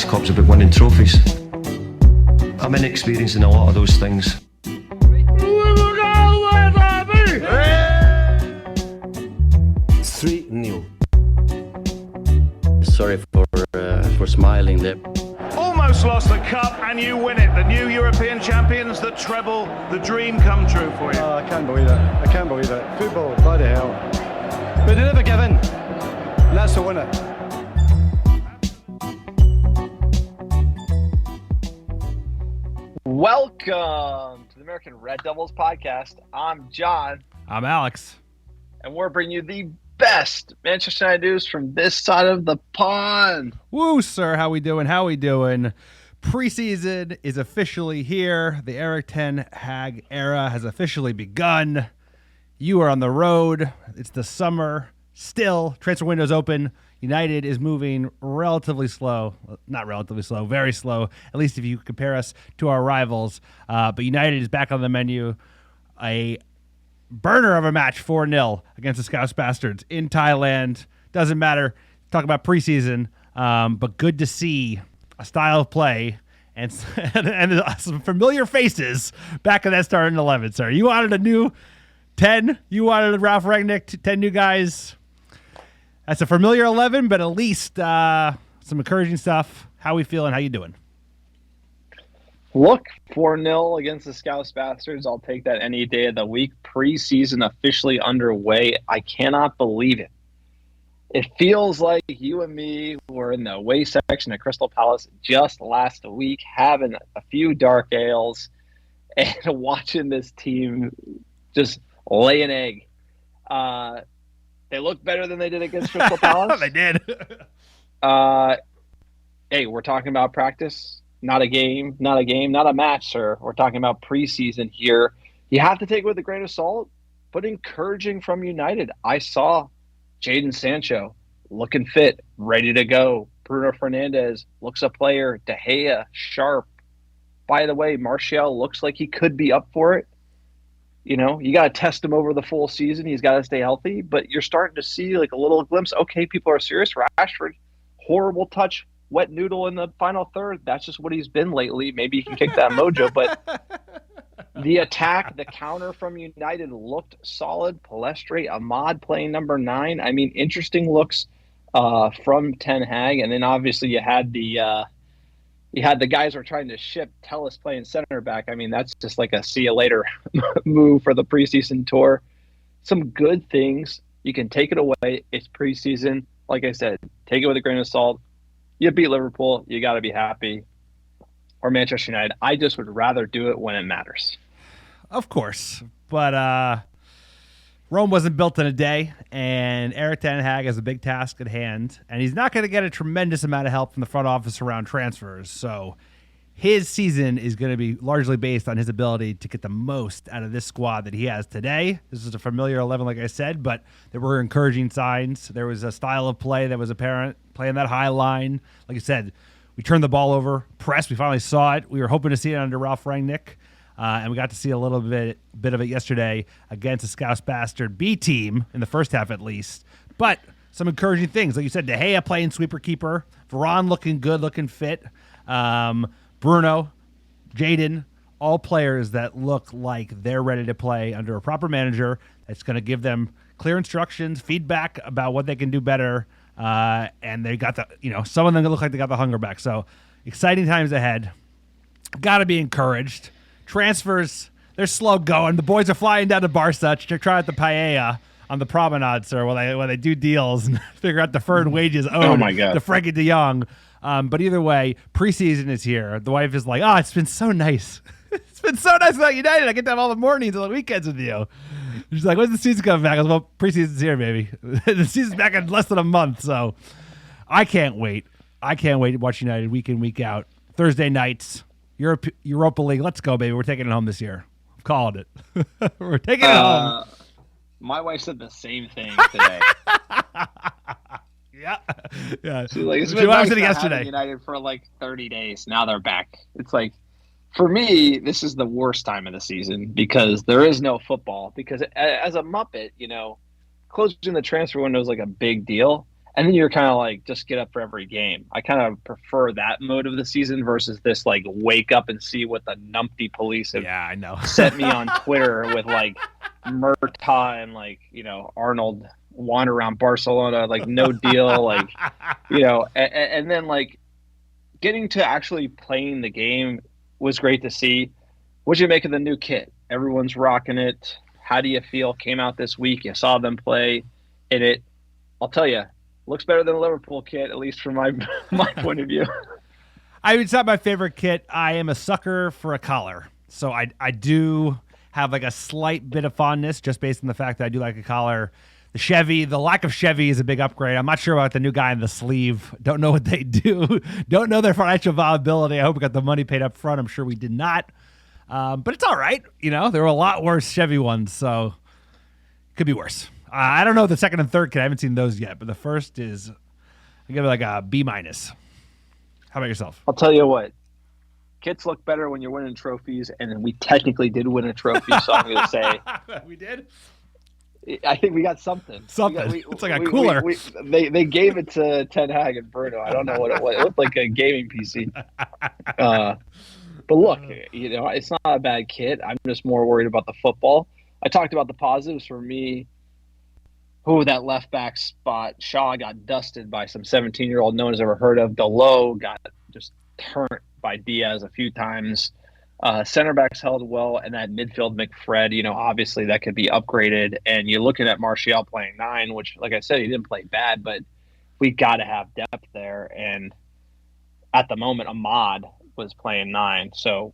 this club's about winning trophies. I'm inexperienced in a lot of those things. 3-0. Sorry for smiling there. Almost lost the cup and you win it. The new European champions, the treble, the dream come true for you. Oh, I can't believe it. I can't believe it. Football, bloody hell. But they never give in. And that's the winner. Welcome to the American Red Devils podcast. I'm John. I'm Alex. And we're bringing you the best Manchester United news from this side of the pond. Woo, sir. How we doing? Preseason is officially here. The Eric Ten Hag era has officially begun. You are on the road. It's the summer. Still, transfer window's open. United is moving relatively slow. Not relatively slow, very slow, at least if you compare us to our rivals. But United is back on the menu. A burner of a match, 4-0 against the Scouse Bastards in Thailand. Doesn't matter. Talk about preseason, but good to see a style of play and some familiar faces back in that starting 11, sir. You wanted a new 10. You wanted Ralph Rangnick, 10 new guys. That's a familiar 11, but at least some encouraging stuff. How we feeling? How you doing? Look, 4-0 against the Scouse Bastards. I'll take that any day of the week. Preseason officially underway. I cannot believe it. It feels like you and me were in the away section at Crystal Palace just last week, having a few dark ales and watching this team just lay an egg. They look better than they did against Crystal Palace. They did. Hey, we're talking about practice, not a game, not a match, sir. We're talking about preseason here. You have to take it with a grain of salt, but encouraging from United. I saw Jadon Sancho looking fit, ready to go. Bruno Fernandes looks a player. De Gea, sharp. By the way, Martial looks like he could be up for it. You know, you got to test him over the full season. He's got to stay healthy, but you're starting to see like a little glimpse. Okay, people are serious. Rashford, horrible touch, wet noodle in the final third. That's just what he's been lately. Maybe he can kick that mojo, but the attack, the counter from United looked solid. Palestre, Ahmad playing number 9. I mean, interesting looks from Ten Hag. And then obviously you had the guys who are trying to ship Telles playing center back. I mean, that's just like a see you later move for the preseason tour. Some good things. You can take it away. It's preseason. Like I said, take it with a grain of salt. You beat Liverpool. You got to be happy. Or Manchester United. I just would rather do it when it matters. Of course. But Rome wasn't built in a day, and Eric Ten Hag has a big task at hand, and he's not going to get a tremendous amount of help from the front office around transfers. So his season is going to be largely based on his ability to get the most out of this squad that he has today. This is a familiar 11, like I said, but there were encouraging signs. There was a style of play that was apparent, playing that high line. Like I said, we turned the ball over, press. We finally saw it. We were hoping to see it under Ralph Rangnick. And we got to see a little bit of it yesterday against the Scouse Bastard B team in the first half at least. But some encouraging things. Like you said, De Gea playing sweeper keeper. Varane looking good, looking fit. Bruno, Jadon, all players that look like they're ready to play under a proper manager that's going to give them clear instructions, feedback about what they can do better. And they got some of them look like they got the hunger back. So exciting times ahead. Got to be encouraged. Transfers, they're slow going. The boys are flying down to Barca to try out the paella on the promenade, sir, while they do deals and figure out deferred wages owed to Frankie de Jong. But either way, preseason is here. The wife is like, it's been so nice. It's been so nice about United. I get to have all the mornings and the weekends with you. She's like, when's the season coming back? I was like, well, preseason's here, baby. The season's back in less than a month, so I can't wait. I can't wait to watch United week in, week out. Thursday nights. Europa League, let's go, baby. We're taking it home this year. I'm calling it. We're taking it home. My wife said the same thing today. Yeah. She's like, it's been nice to have United for like 30 days. Now they're back. It's like, for me, this is the worst time of the season because there is no football. Because as a Muppet, closing the transfer window is like a big deal. And then you're kind of like, just get up for every game. I kind of prefer that mode of the season versus this like wake up and see what the numpty police have I know. sent me on Twitter with like Murtaugh and like, Arnold wander around Barcelona, like no deal, like, and then like getting to actually playing the game was great to see. What'd you make of the new kit? Everyone's rocking it. How do you feel? Came out this week. You saw them play in it. I'll tell you, looks better than the Liverpool kit, at least from my point of view. It's not my favorite kit. I am a sucker for a collar. So I do have like a slight bit of fondness just based on the fact that I do like a collar. The lack of Chevy is a big upgrade. I'm not sure about the new guy in the sleeve. Don't know what they do. Don't know their financial viability. I hope we got the money paid up front. I'm sure we did not. But it's all right. There were a lot worse Chevy ones, so it could be worse. I don't know the second and third kit. I haven't seen those yet, but the first is, I give it like a B-. How about yourself? I'll tell you what. Kits look better when you're winning trophies, and we technically did win a trophy, so I'm going to say. We did? I think we got something. It's like a cooler. They gave it to Ten Hag and Bruno. I don't know what it was. It looked like a gaming PC. But look, it's not a bad kit. I'm just more worried about the football. I talked about the positives for me. That left back spot. Shaw got dusted by some 17-year-old no one's ever heard of. Delo got just turned by Diaz a few times. Center backs held well, and that midfield McFred, obviously that could be upgraded. And you're looking at Martial playing 9, which, like I said, he didn't play bad, but we got to have depth there. And at the moment, Ahmad was playing 9. So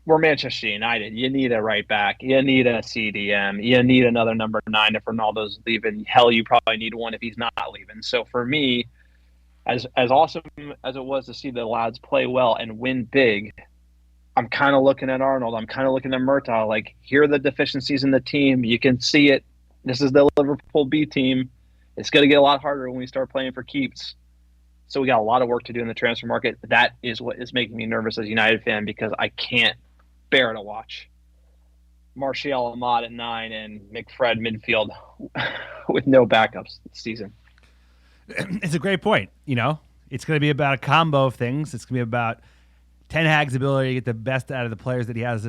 we're Manchester United. You need a right back. You need a CDM. You need another number 9 if Ronaldo's leaving. Hell, you probably need one if he's not leaving. So for me, as awesome as it was to see the lads play well and win big, I'm kind of looking at Arnold. I'm kind of looking at Murtaugh. Like, here are the deficiencies in the team. You can see it. This is the Liverpool B team. It's going to get a lot harder when we start playing for keeps. So we got a lot of work to do in the transfer market. That is what is making me nervous as a United fan, because I can't bear to watch Martial, Ahmad at 9 and McFred midfield with no backups this season. It's a great point. It's going to be about a combo of things. It's going to be about Ten Hag's ability to get the best out of the players that he has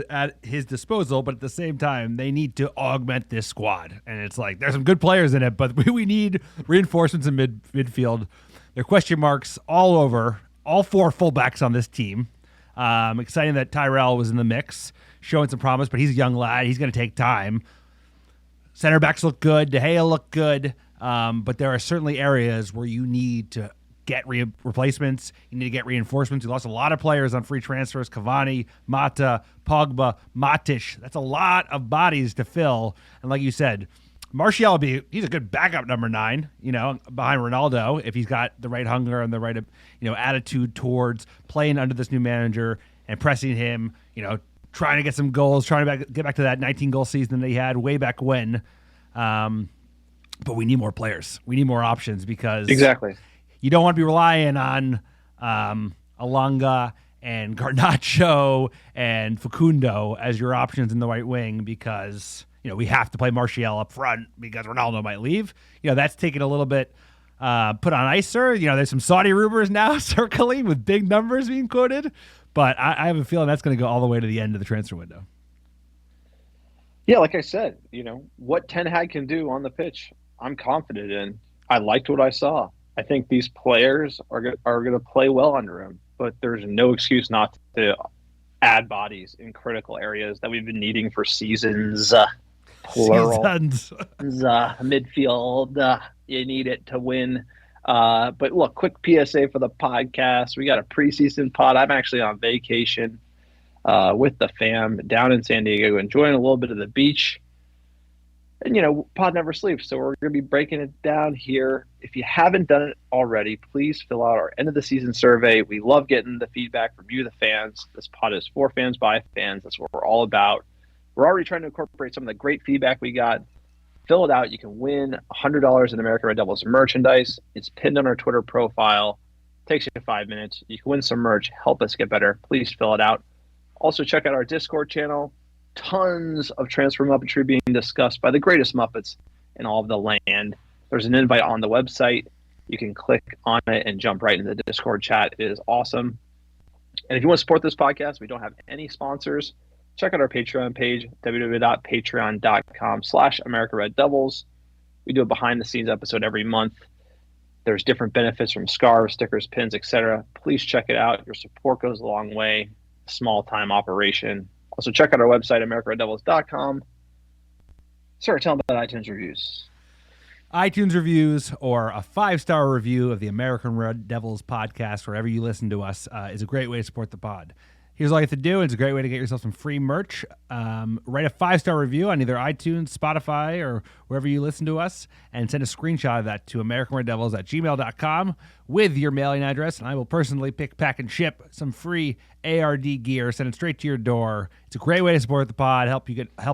at his disposal, but at the same time, they need to augment this squad. And it's like, there's some good players in it, but we need reinforcements in midfield. There are question marks all over, all 4 fullbacks on this team. Exciting that Tyrell was in the mix, showing some promise, but he's a young lad. He's going to take time. Center backs look good. De Gea look good. But there are certainly areas where you need to get replacements. You need to get reinforcements. You lost a lot of players on free transfers. Cavani, Mata, Pogba, Matic. That's a lot of bodies to fill. And like you said, Martial he's a good backup number 9, behind Ronaldo, if he's got the right hunger and the right, attitude towards playing under this new manager and pressing him, trying to get some goals, trying to get back to that 19-goal season that he had way back when. But we need more players. We need more options, because exactly. You don't want to be relying on Alanga and Garnacho and Facundo as your options in the right wing, because we have to play Martial up front because Ronaldo might leave. That's taken a little bit put on ice, sir. There's some Saudi rumors now circling with big numbers being quoted, but I have a feeling that's going to go all the way to the end of the transfer window. Yeah, like I said, what Ten Hag can do on the pitch, I'm confident in. I liked what I saw. I think these players are going to play well under him, but there's no excuse not to add bodies in critical areas that we've been needing for seasons. Plural. Seasons. Midfield. You need it to win. But look, quick PSA for the podcast. We got a preseason pod. I'm actually on vacation with the fam down in San Diego, enjoying a little bit of the beach. And, pod never sleeps, so we're going to be breaking it down here. If you haven't done it already, please fill out our end-of-the-season survey. We love getting the feedback from you, the fans. This pod is for fans, by fans. That's what we're all about. We're already trying to incorporate some of the great feedback we got. Fill it out. You can win $100 in American Red Devils merchandise. It's pinned on our Twitter profile. Takes you 5 minutes. You can win some merch. Help us get better. Please fill it out. Also, check out our Discord channel. Tons of transfer Muppetry being discussed by the greatest Muppets in all of the land. There's an invite on the website. You can click on it and jump right into the Discord chat. It is awesome. And if you want to support this podcast, we don't have any sponsors. Check out our Patreon page, www.patreon.com/America Red Devils. We do a behind-the-scenes episode every month. There's different benefits from scarves, stickers, pins, etc. Please check it out. Your support goes a long way. Small-time operation. Also, check out our website, AmericaRedDevils.com. Sir, tell them about iTunes reviews. iTunes reviews or a 5-star review of the American Red Devils podcast, wherever you listen to us, is a great way to support the pod. Here's all you have to do. It's a great way to get yourself some free merch. Write a 5-star review on either iTunes, Spotify, or wherever you listen to us, and send a screenshot of that to AmericanRedDevils@gmail.com with your mailing address, and I will personally pick, pack, and ship some free ARD gear. Send it straight to your door. It's a great way to support the pod, help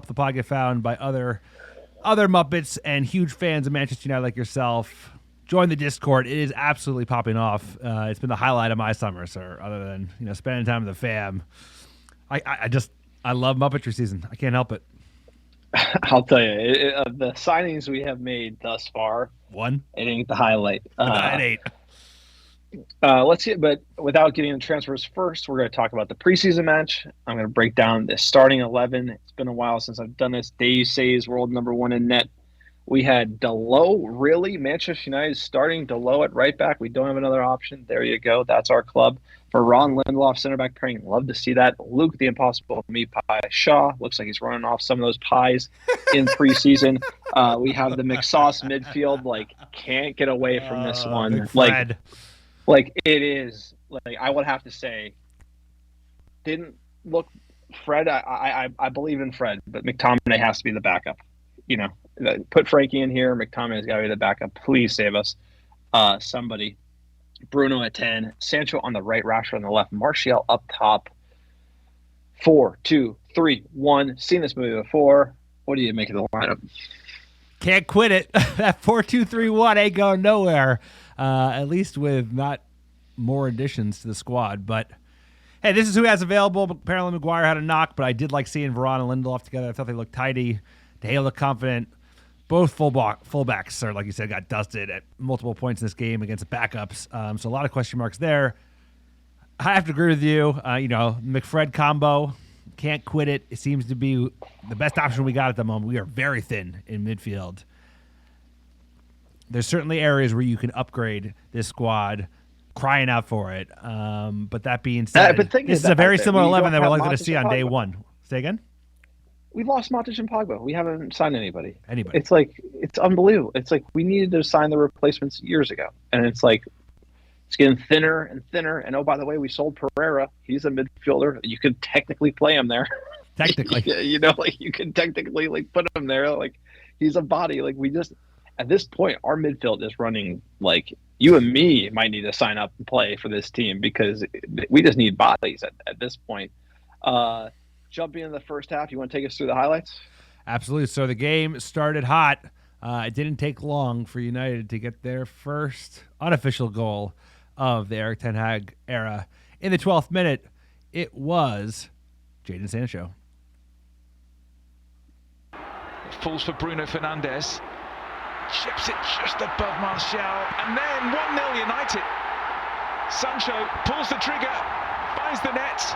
the pod get found by other Muppets and huge fans of Manchester United like yourself. Join the Discord. It is absolutely popping off. It's been the highlight of my summer, sir, other than spending time with the fam. I love Muppetry season. I can't help it. I'll tell you, the signings we have made thus far, it ain't the highlight. It ain't. Let's see, but without getting the transfers first, we're going to talk about the preseason match. I'm going to break down the starting 11. It's been a while since I've done this. Dave Say's world number 1 in net. We had Delo, really? Manchester United starting Delo at right back. We don't have another option. There you go. That's our club. For Ron Lindelof, center back pairing. Love to see that. Luke, the impossible meat pie. Shaw, looks like he's running off some of those pies in preseason. We have the McSauce midfield. Can't get away from this one. Fred. It is. I would have to say, didn't look Fred. I believe in Fred, but McTominay has to be the backup. Put Frankie in here. McTominay's got to be the backup. Please save us. Somebody. Bruno at 10. Sancho on the right. Rashford on the left. Martial up top. 4, 2, 3, 1. Seen this movie before. What do you make of the lineup? Can't quit it. That 4-2-3-1 ain't going nowhere. At least with not more additions to the squad. But hey, this is who has available. Apparently Maguire had a knock, but I did like seeing Varane and Lindelof together. I thought they looked tidy. De Gea looked confident. Both fullbacks are, like you said, got dusted at multiple points in this game against the backups. So a lot of question marks there. I have to agree with you. McFred combo, can't quit it. It seems to be the best option we got at the moment. We are very thin in midfield. There's certainly areas where you can upgrade this squad, crying out for it. But that being said, this is a very similar 11 that we're likely to see on day one. Say again? We lost Matic and Pogba. We haven't signed anybody. It's unbelievable. It's we needed to sign the replacements years ago. And it's getting thinner and thinner. And oh, by the way, we sold Pereira. He's a midfielder. You could technically play him there. Technically. You can technically put him there. He's a body. We just, at this point, our midfield is running you and me might need to sign up and play for this team because we just need bodies at this point. Jumping in the first half, you want to take us through the highlights? Absolutely. So the game started hot. It didn't take long for United to get their first unofficial goal of the Erik ten Hag era. In the 12th minute, it was Jadon Sancho. Falls for Bruno Fernandes. Chips it just above Martial. And then 1-0 United. Sancho pulls the trigger, finds the net.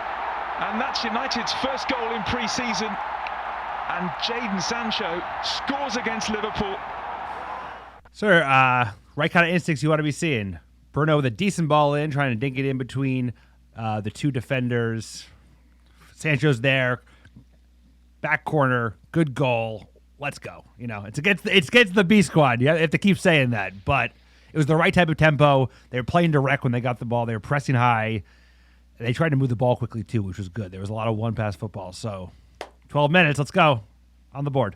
And that's United's first goal in pre-season. And Jadon Sancho scores against Liverpool. Sir, right kind of instincts you want to be seeing. Bruno with a decent ball in, trying to dink it in between the two defenders. Sancho's there. Back corner, good goal. Let's go. It's against the B squad. You have to keep saying that. But it was the right type of tempo. They were playing direct when they got the ball. They were pressing high. They tried to move the ball quickly, too, which was good. There was a lot of one-pass football. So, 12 minutes. Let's go. On the board.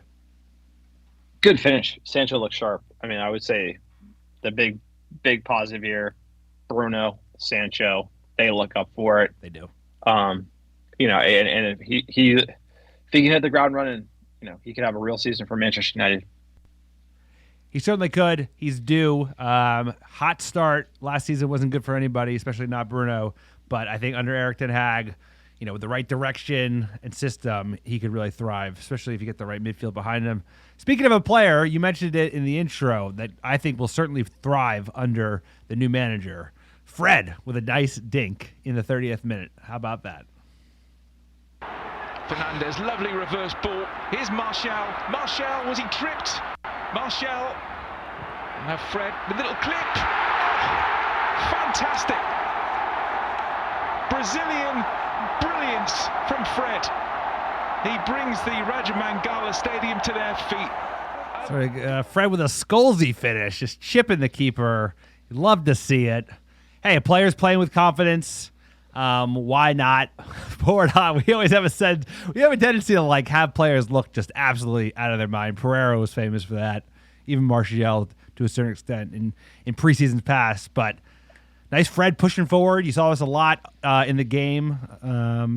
Good finish. Sancho looks sharp. I would say the big positive here, Bruno, Sancho, they look up for it. They do. And if he can hit the ground running, he could have a real season for Manchester United. He certainly could. He's due. Hot start. Last season wasn't good for anybody, especially not Bruno. But I think under Erik ten Hag, with the right direction and system, he could really thrive, especially if you get the right midfield behind him. Speaking of a player, you mentioned it in the intro that I think will certainly thrive under the new manager. Fred with a nice dink in the 30th minute. How about that? Fernandez, lovely reverse ball. Here's Martial. Martial, was he tripped? Martial. Now Fred, the little clip. Oh, fantastic. Brazilian brilliance from Fred. He brings the Rajamangala Stadium to their feet. Fred with a Scholesy finish, just chipping the keeper. You'd love to see it. Hey, players playing with confidence. Why not? Pour it on. We always have a tendency to have players look just absolutely out of their mind. Pereira was famous for that. Even Martial to a certain extent in preseasons past. But nice Fred pushing forward. You saw this a lot in the game.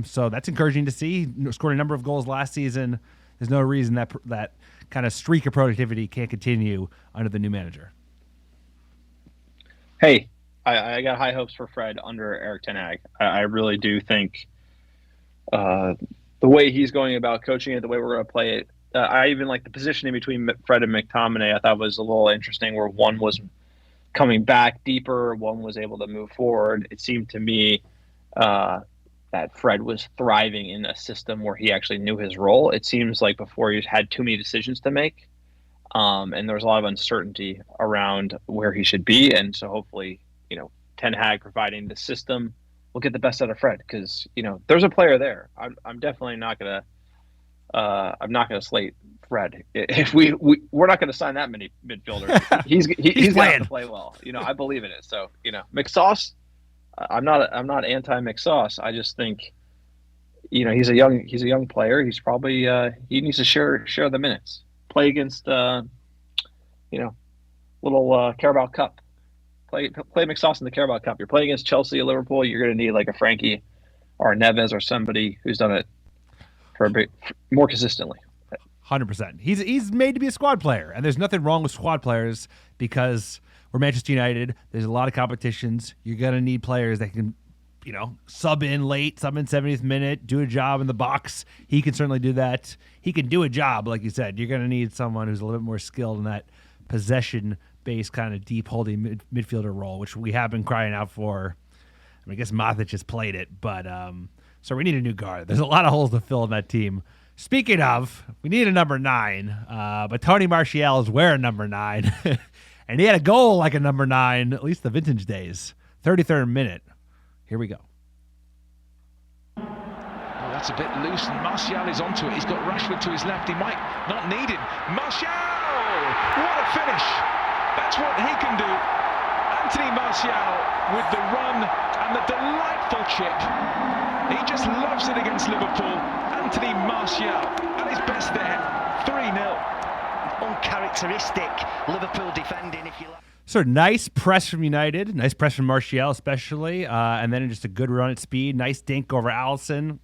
So that's encouraging to see. Scored a number of goals last season. There's no reason that kind of streak of productivity can't continue under the new manager. Hey, I got high hopes for Fred under Erik ten Hag. I really do think the way he's going about coaching it, the way we're going to play it, I even like the positioning between Fred and McTominay. I thought was a little interesting, where one was coming back deeper, one was able to move forward. It seemed to me that Fred was thriving in a system where he actually knew his role. It seems like before he had too many decisions to make, and there was a lot of uncertainty around where he should be. And so hopefully, ten Hag providing the system will get the best out of Fred, because there's a player there. I'm definitely not gonna. I'm not gonna slate Fred. If we're not gonna sign that many midfielders. He's gonna have to play well. I believe in it. So McSauce. I'm not anti McSauce. I just think he's a young player. He's probably he needs to share the minutes. Play against little Carabao Cup. Play McSauce in the Carabao Cup. You're playing against Chelsea or Liverpool. You're going to need like a Frankie or a Neves or somebody who's done it for a bit more consistently. 100%. He's made to be a squad player, and there's nothing wrong with squad players because we're Manchester United. There's a lot of competitions. You're going to need players that can, sub in late, sub in 70th minute, do a job in the box. He can certainly do that. He can do a job, like you said. You're going to need someone who's a little bit more skilled in that possession-based kind of deep holding midfielder role, which we have been crying out for. I guess Matic has played it, but so we need a new guard. There's a lot of holes to fill in that team. Speaking of, we need a number 9, but Tony Martial is wearing number 9, and he had a goal like a number 9, at least the vintage days. 33rd minute. Here we go. Oh, that's a bit loose, and Martial is onto it. He's got Rashford to his left. He might not need him. Martial! What a finish! That's what he can do. Anthony Martial with the run and the delightful chip. He just loves it against Liverpool. Anthony Martial at his best there. 3-0. Uncharacteristic Liverpool defending, if you like. So nice press from United. Nice press from Martial especially. And then just a good run at speed. Nice dink over Alisson.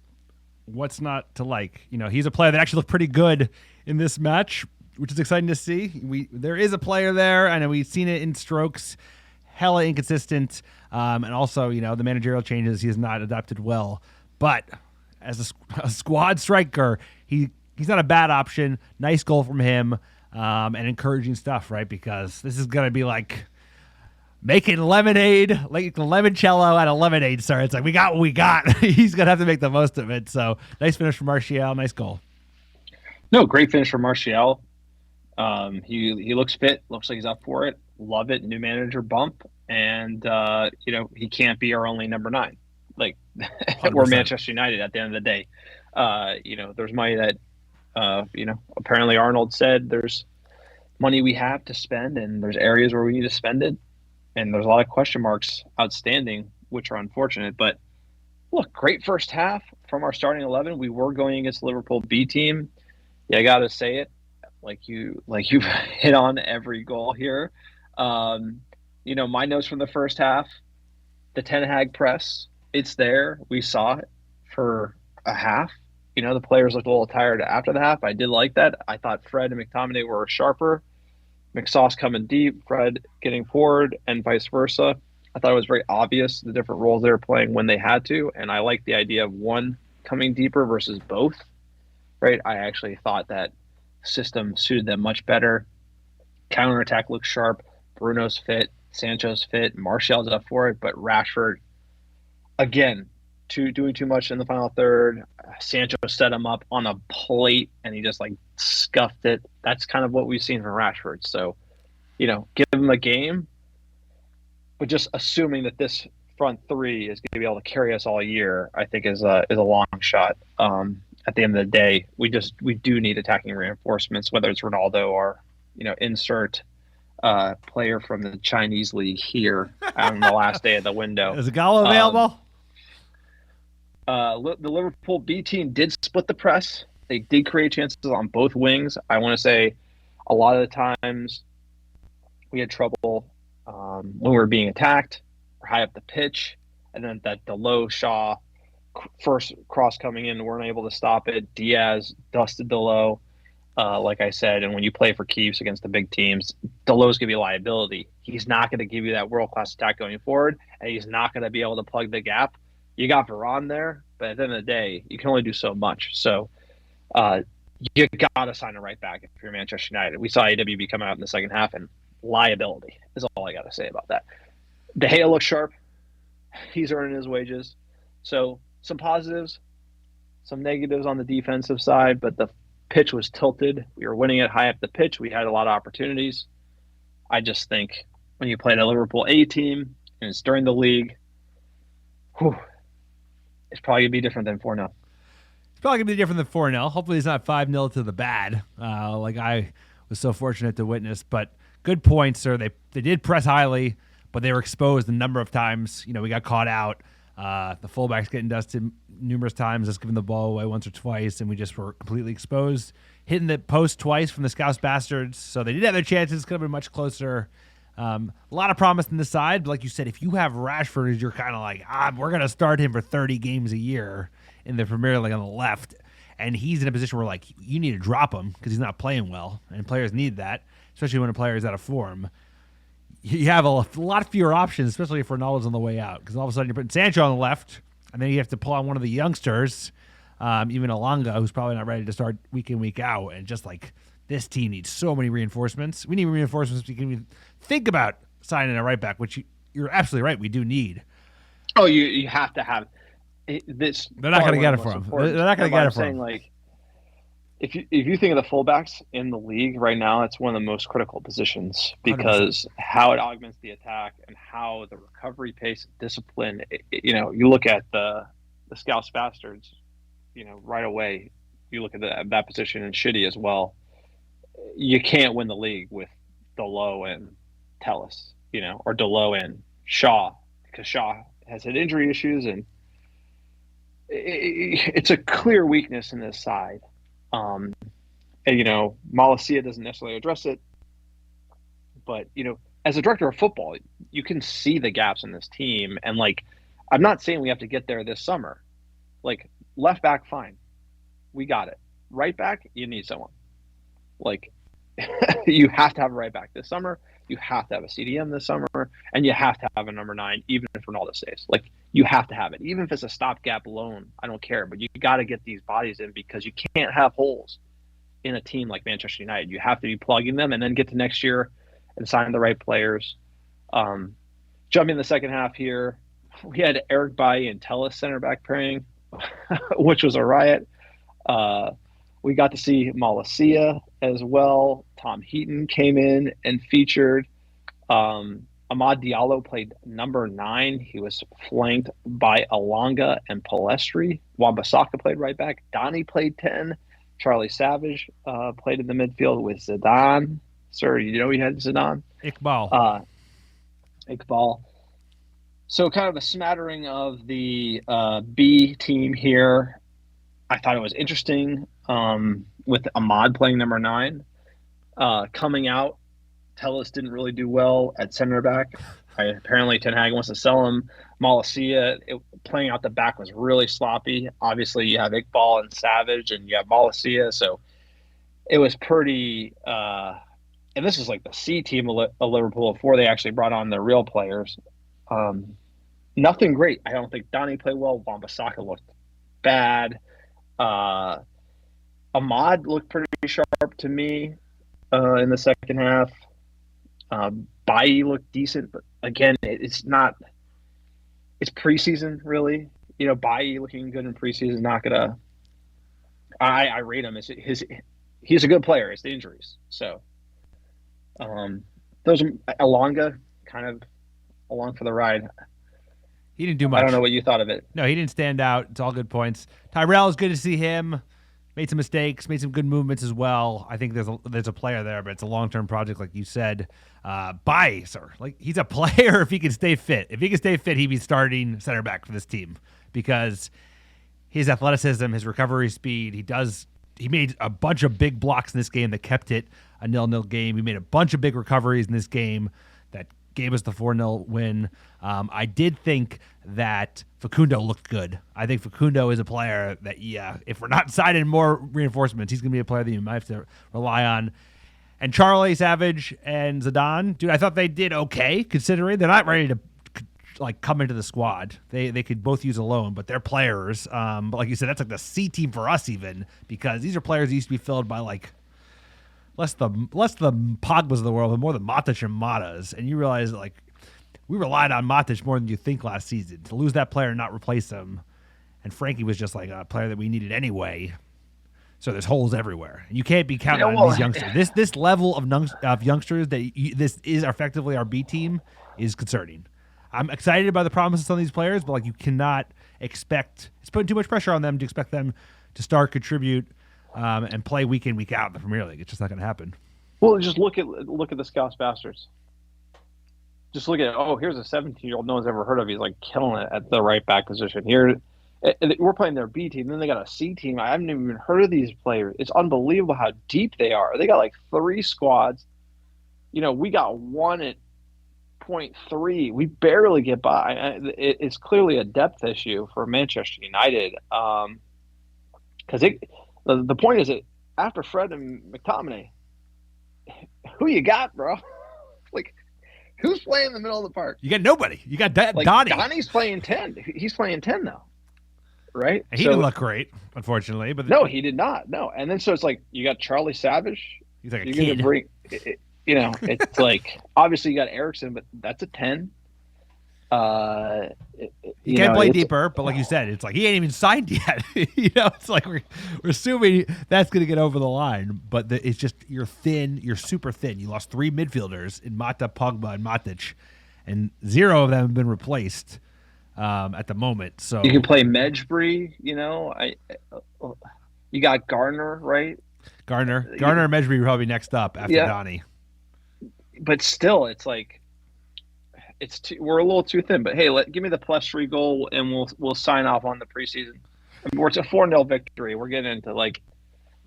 What's not to like? He's a player that actually looked pretty good in this match, which is exciting to see. There is a player there, and we've seen it in strokes. Hella inconsistent. And also, the managerial changes, he has not adapted well. But as a squad striker, he's not a bad option. Nice goal from him, and encouraging stuff, right? Because this is going to be like making lemonade, like limoncello at a lemonade store. It's like, we got what we got. He's going to have to make the most of it. So nice finish from Martial. Nice goal. No, great finish from Martial. He looks fit. Looks like he's up for it. Love it. New manager bump. And, he can't be our only number 9. Like, we're Manchester United at the end of the day. There's money that, apparently Arnold said there's money we have to spend, and there's areas where we need to spend it. And there's a lot of question marks outstanding, which are unfortunate. But look, great first half from our starting 11. We were going against the Liverpool B team. Yeah, I got to say it. Like you've hit on every goal here. My notes from the first half, the Ten Hag press, it's there. We saw it for a half. The players looked a little tired after the half. I did like that. I thought Fred and McTominay were sharper. McSauce coming deep, Fred getting forward, and vice versa. I thought it was very obvious the different roles they were playing when they had to, and I like the idea of one coming deeper versus both, right? I actually thought that system suited them much better. Counterattack looks sharp. Bruno's fit. Sancho's fit. Martial's up for it. But Rashford, again, doing too much in the final third. Sancho set him up on a plate, and he just like scuffed it. That's kind of what we've seen from Rashford. So, give him a game, but just assuming that this front three is going to be able to carry us all year, I think is a long shot. At the end of the day, we do need attacking reinforcements, whether it's Ronaldo or insert player from the Chinese league here on the last day of the window. Is Gallo available? The Liverpool B team did split the press. They did create chances on both wings. I want to say a lot of the times we had trouble when we were being attacked or high up the pitch, and then the low Shaw first cross coming in, weren't able to stop it. Diaz dusted the low, like I said, and when you play for keeps against the big teams, Delow's going to be a liability. He's not going to give you that world-class attack going forward, and he's not going to be able to plug the gap. You got Varane there, but at the end of the day, you can only do so much. So you got to sign a right back if you're Manchester United. We saw AWB come out in the second half, and liability is all I got to say about that. De Gea looks sharp. He's earning his wages. So some positives, some negatives on the defensive side, but the pitch was tilted. We were winning it high up the pitch. We had a lot of opportunities. I just think when you play the Liverpool A team and it's during the league, it's probably going to be different than 4-0. It's probably going to be different than 4-0. Hopefully it's not 5-0 to the bad, like I was so fortunate to witness. But good points, sir. They did press highly, but they were exposed a number of times. We got caught out. The fullbacks getting dusted numerous times, just giving the ball away once or twice, and we just were completely exposed. Hitting the post twice from the Scouse Bastards, so they did have their chances. Could have been much closer. A lot of promise in the side, but like you said, if you have Rashford, you're kind of like, we're going to start him for 30 games a year in the Premier League on the left, and he's in a position where like you need to drop him because he's not playing well, and players need that, especially when a player is out of form. You have a lot fewer options, especially if Ronaldo's on the way out, because all of a sudden you're putting Sancho on the left, and then you have to pull on one of the youngsters, even Alanga, who's probably not ready to start week in, week out, and just like this team needs so many reinforcements. We need reinforcements. We can even think about signing a right back, which you're absolutely right. We do need. Oh, you have to have this. They're not going to get it for him. They're not going to get it for him. Like, if you think of the fullbacks in the league right now, it's one of the most critical positions because 100%. How it augments the attack and how the recovery pace, discipline. You look at the Scouse Bastards. Right away, you look at that position and Shitty as well. You can't win the league with Delo and Telles, or Delo and Shaw, because Shaw has had injury issues, and it's a clear weakness in this side. And Malacia doesn't necessarily address it, but as a director of football, you can see the gaps in this team, and like, I'm not saying we have to get there this summer. Like, left back, fine, we got it. Right back, you need someone. Like, you have to have a right back this summer. You have to have a CDM this summer, and you have to have a number 9, even if Ronaldo stays. Like, you have to have it, even if it's a stopgap loan. I don't care, but you got to get these bodies in because you can't have holes in a team like Manchester United. You have to be plugging them, and then get to next year and sign the right players. Jumping in the second half here, we had Eric Bailly and Telles center back pairing, which was a riot. We got to see Malacia as well. Tom Heaton came in and featured. Amad Diallo played number 9. He was flanked by Alanga and Palestri. Wan-Bissaka played right back. Donny played 10. Charlie Savage played in the midfield with Zidane. Sir, he had Zidane? Iqbal. Iqbal. So kind of a smattering of the B team here. I thought it was interesting with Ahmad playing number 9. Coming out, Telles didn't really do well at center back. Apparently Ten Hag wants to sell him. Malacia playing out the back was really sloppy. Obviously you have Iqbal and Savage, and you have Malacia, so it was pretty and this is like the C team of Liverpool before they actually brought on their real players. Nothing great. I don't think Donny played well. Wan-Bissaka looked bad. Ahmad looked pretty sharp to me in the second half. Bailly looked decent, but again, it's not. It's preseason, really. Bailly looking good in preseason is not gonna. I rate him as he's a good player. It's the injuries. So, those Alonga kind of along for the ride. He didn't do much. I don't know what you thought of it. No, he didn't stand out. It's all good points. Tyrell, is good to see him. Made some mistakes, made some good movements as well. I think there's a player there, but it's a long-term project, like you said. He's a player if he can stay fit. If he can stay fit, he'd be starting center back for this team because his athleticism, his recovery speed, he made a bunch of big blocks in this game that kept it a 0-0 game. He made a bunch of big recoveries in this game that gave us the 4-0 win. I did think that Facundo looked good. I think Facundo is a player that, if we're not signing more reinforcements, he's going to be a player that you might have to rely on. And Charlie, Savage, and Zidane, dude, I thought they did okay, considering they're not ready to come into the squad. They could both use a loan, but they're players. But like you said, that's like the C team for us even, because these are players that used to be filled by less the Pogbas of the world, but more the Matic and Matas. And you realize we relied on Matic more than you think last season. To lose that player and not replace him, and Frankie was just like a player that we needed anyway. So there's holes everywhere. And you can't be counting on these youngsters. This level of youngsters this is effectively our B team is concerning. I'm excited by the promises on these players, but you cannot expect – it's putting too much pressure on them to expect them to start, contribute, and play week in, week out in the Premier League. It's just not going to happen. Well, just look at the Scouse Bastards. Just look at here's a 17-year-old no one's ever heard of. He's killing it at the right back position. Here, we're playing their B team. Then they got a C team. I haven't even heard of these players. It's unbelievable how deep they are. They got 3 squads. We got 1 at 0.3. We barely get by. It's clearly a depth issue for Manchester United. Because the point is that after Fred and McTominay, who you got, bro? Who's playing in the middle of the park? You got nobody. You got Donnie. Donnie's playing 10. He's playing 10 now, right? And he didn't look great, unfortunately. But no, he did not. No, and then so it's you got Charlie Savage. He's like a kid. It's obviously you got Eriksson, but that's a 10. He can play deeper, but like you said, it's he ain't even signed yet. It's we're assuming that's going to get over the line, but it's just you're thin. You're super thin. You lost 3 midfielders in Mata, Pogba, and Matic, and 0 of them have been replaced at the moment. So you can play Medjbri. You got Garner, right? Garner and Medjbri are probably next up after Donnie. But still, it's we're a little too thin. But hey, give me the +3 goal, and we'll sign off on the preseason. It's a 4-0 victory. We're getting into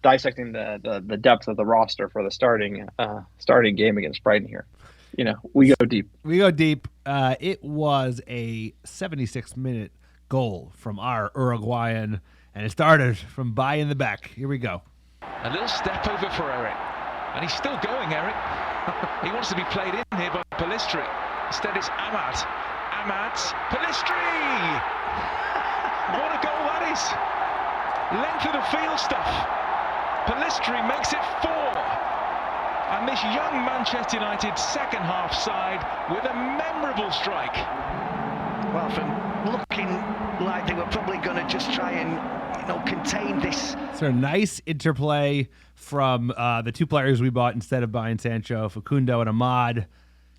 dissecting the depth of the roster for the starting game against Brighton here. We go deep. We go deep. It was a 76-minute goal from our Uruguayan, and it started from Bailly in the back. Here we go. A little step over for Eric. And he's still going, Eric. He wants to be played in here by Pellistri. Instead it's Ahmad. Pellistri! What a goal that is. Length of the field stuff. Pellistri makes it 4. And this young Manchester United second half side with a memorable strike. Well, from looking like they were probably going to just try and contain this. So nice interplay from the 2 players we bought instead of buying Sancho, Facundo and Ahmad.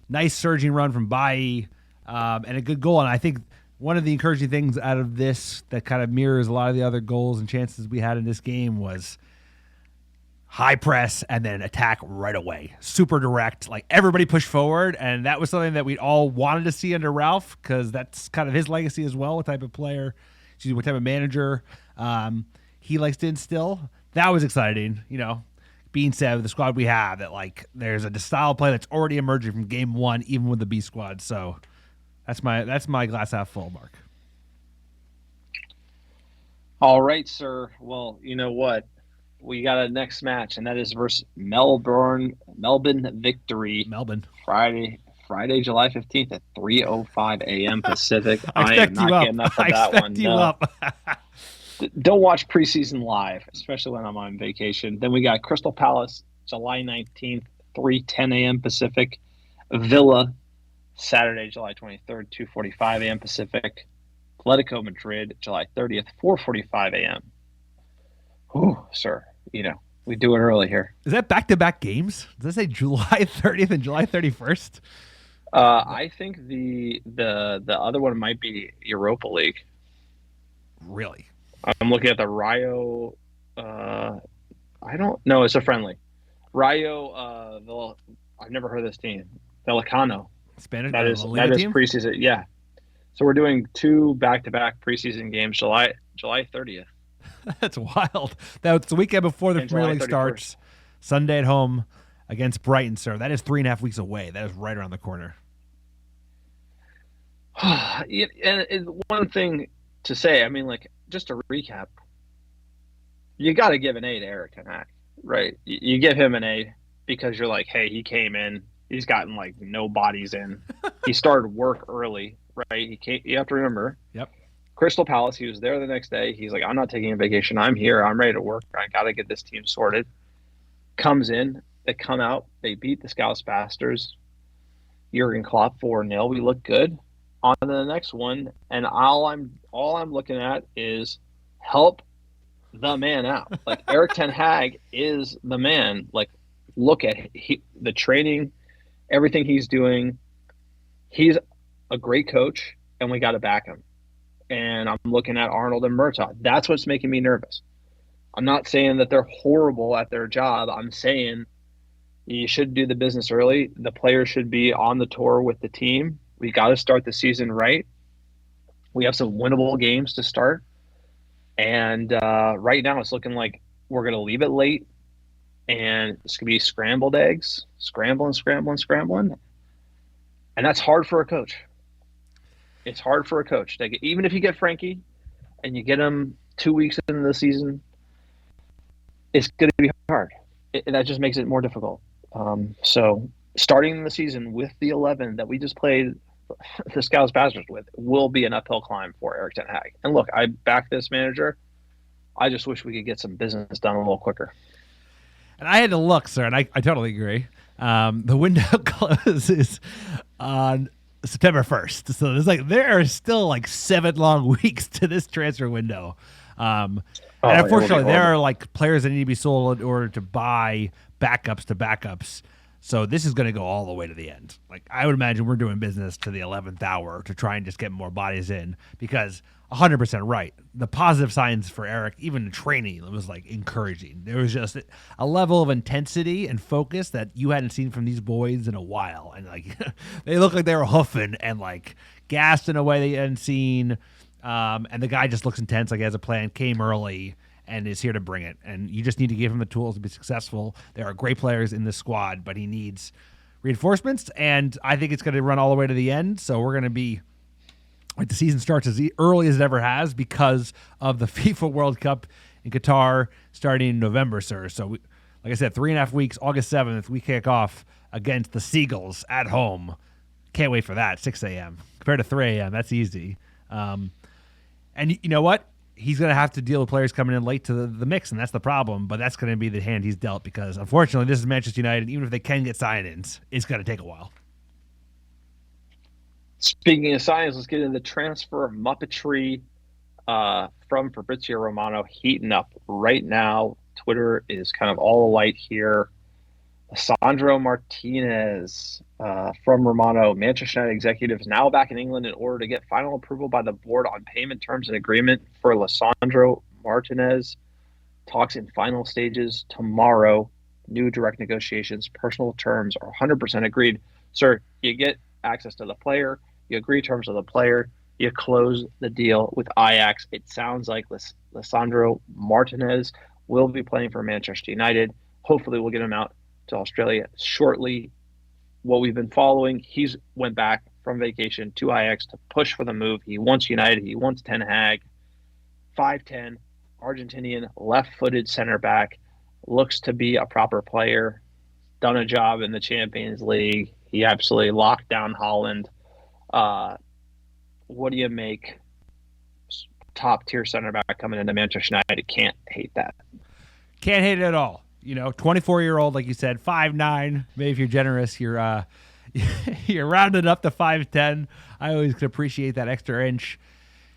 Nice surging run from Bailly, and a good goal. And I think one of the encouraging things out of this that kind of mirrors a lot of the other goals and chances we had in this game was high press and then attack right away. Super direct. Everybody pushed forward, and that was something that we all wanted to see under Ralph because that's kind of his legacy as well, what type of player, what type of manager he likes to instill. That was exciting, being said with the squad we have, that there's a style of play that's already emerging from game 1, even with the B squad. So that's my glass half full, Mark. All right, sir. Well, you know what? We got a next match, and that is versus Melbourne Victory. Melbourne. Friday, July 15th at 3:05 a.m. Pacific. I am not getting up for that one. No. Don't watch preseason live, especially when I'm on vacation. Then we got Crystal Palace, July 19th, 3:10 a.m. Pacific. Villa, Saturday, July 23rd, 2:45 a.m. Pacific. Atletico Madrid, July 30th, 4:45 a.m. Whew, sir, we do it early here. Is that back-to-back games? Does that say July 30th and July 31st? I think the other one might be Europa League. Really? I'm looking at the Rayo. I don't know. It's a friendly. Rayo. I've never heard of this team. Vallecano. Spanish. That is team? preseason. Yeah. So we're doing 2 back-to-back preseason games. July 30th. That's wild. That's the weekend before the Premier League starts. Sunday at home against Brighton, sir. That is 3.5 weeks away. That is right around the corner. And one thing to say, I mean, like, just to recap, you got to give an A to Eric Ten Hag, right? You give him an A because you're like, hey, he came in, he's gotten like no bodies in. He started work early, right? You have to remember. Yep. Crystal Palace, he was there the next day. He's like, I'm not taking a vacation. I'm here. I'm ready to work. I got to get this team sorted. Comes in, they come out, they beat the Scouse Bastards. Jurgen Klopp 4-0. We look good. On to the next one, and all I'm looking at is help the man out. Like, Eric Ten Hag is the man. Like, look at the training, everything he's doing. He's a great coach, and we got to back him. And I'm looking at Arnold and Murtaugh. That's what's making me nervous. I'm not saying that they're horrible at their job. I'm saying you should do the business early. The players should be on the tour with the team. We got to start the season right. We have some winnable games to start. And right now it's looking like we're going to leave it late. And it's going to be scrambled eggs, scrambling. And that's hard for a coach. It's hard for a coach. Like, even if you get Frankie and you get him 2 weeks into the season, it's going to be hard. That just makes it more difficult. So starting the season with the 11 that we just played the Scouse Bastards with will be an uphill climb for Eric Ten Hag. And look, I back this manager. I just wish we could get some business done a little quicker. And I had to look, sir, and I totally agree. The window closes on September 1st. So there are still like 7 long weeks to this transfer window. And unfortunately, there are like players that need to be sold in order to buy backups. So this is going to go all the way to the end. Like, I would imagine we're doing business to the 11th hour to try and just get more bodies in, because 100% right. The positive signs for Eric, even in training, it was like encouraging. There was just a level of intensity and focus that you hadn't seen from these boys in a while. And like, they look like they were hoofing and like gassed in a way they hadn't seen. And the guy just looks intense, like he has a plan, came early, and is here to bring it. And you just need to give him the tools to be successful. There are great players in this squad, but he needs reinforcements, and I think it's going to run all the way to the end. So we're going to be, like, the season starts as early as it ever has because of the FIFA World Cup in Qatar starting in November, sir. So, like I said, 3.5 weeks, August 7th, we kick off against the Seagulls at home. Can't wait for that, 6 a.m. Compared to 3 a.m., that's easy. And you know what? He's going to have to deal with players coming in late to the mix, and that's the problem. But that's going to be the hand he's dealt, because, unfortunately, this is Manchester United. Even if they can get sign-ins, it's going to take a while. Speaking of sign-ins, let's get into the transfer muppetry from Fabrizio Romano heating up right now. Twitter is kind of all alight here. Sandro Martinez from Romano. Manchester United executives now back in England in order to get final approval by the board on payment terms and agreement for Lisandro Martinez. Talks in final stages tomorrow. New direct negotiations. Personal terms are 100% agreed. Sir, you get access to the player. You agree terms of the player. You close the deal with Ajax. It sounds like Lisandro Martinez will be playing for Manchester United. Hopefully we'll get him out to Australia shortly. What we've been following, he's went back from vacation to Ajax to push for the move. He wants United. He wants Ten Hag. 5'10", Argentinian, left-footed center back. Looks to be a proper player. Done a job in the Champions League. He absolutely locked down Holland. What do you make? top tier center back coming into Manchester United. Can't hate that. Can't hate it at all. 24-year-old, like you said, 5'9". Maybe if you're generous, you're you're rounded up to 5'10". I always could appreciate that extra inch.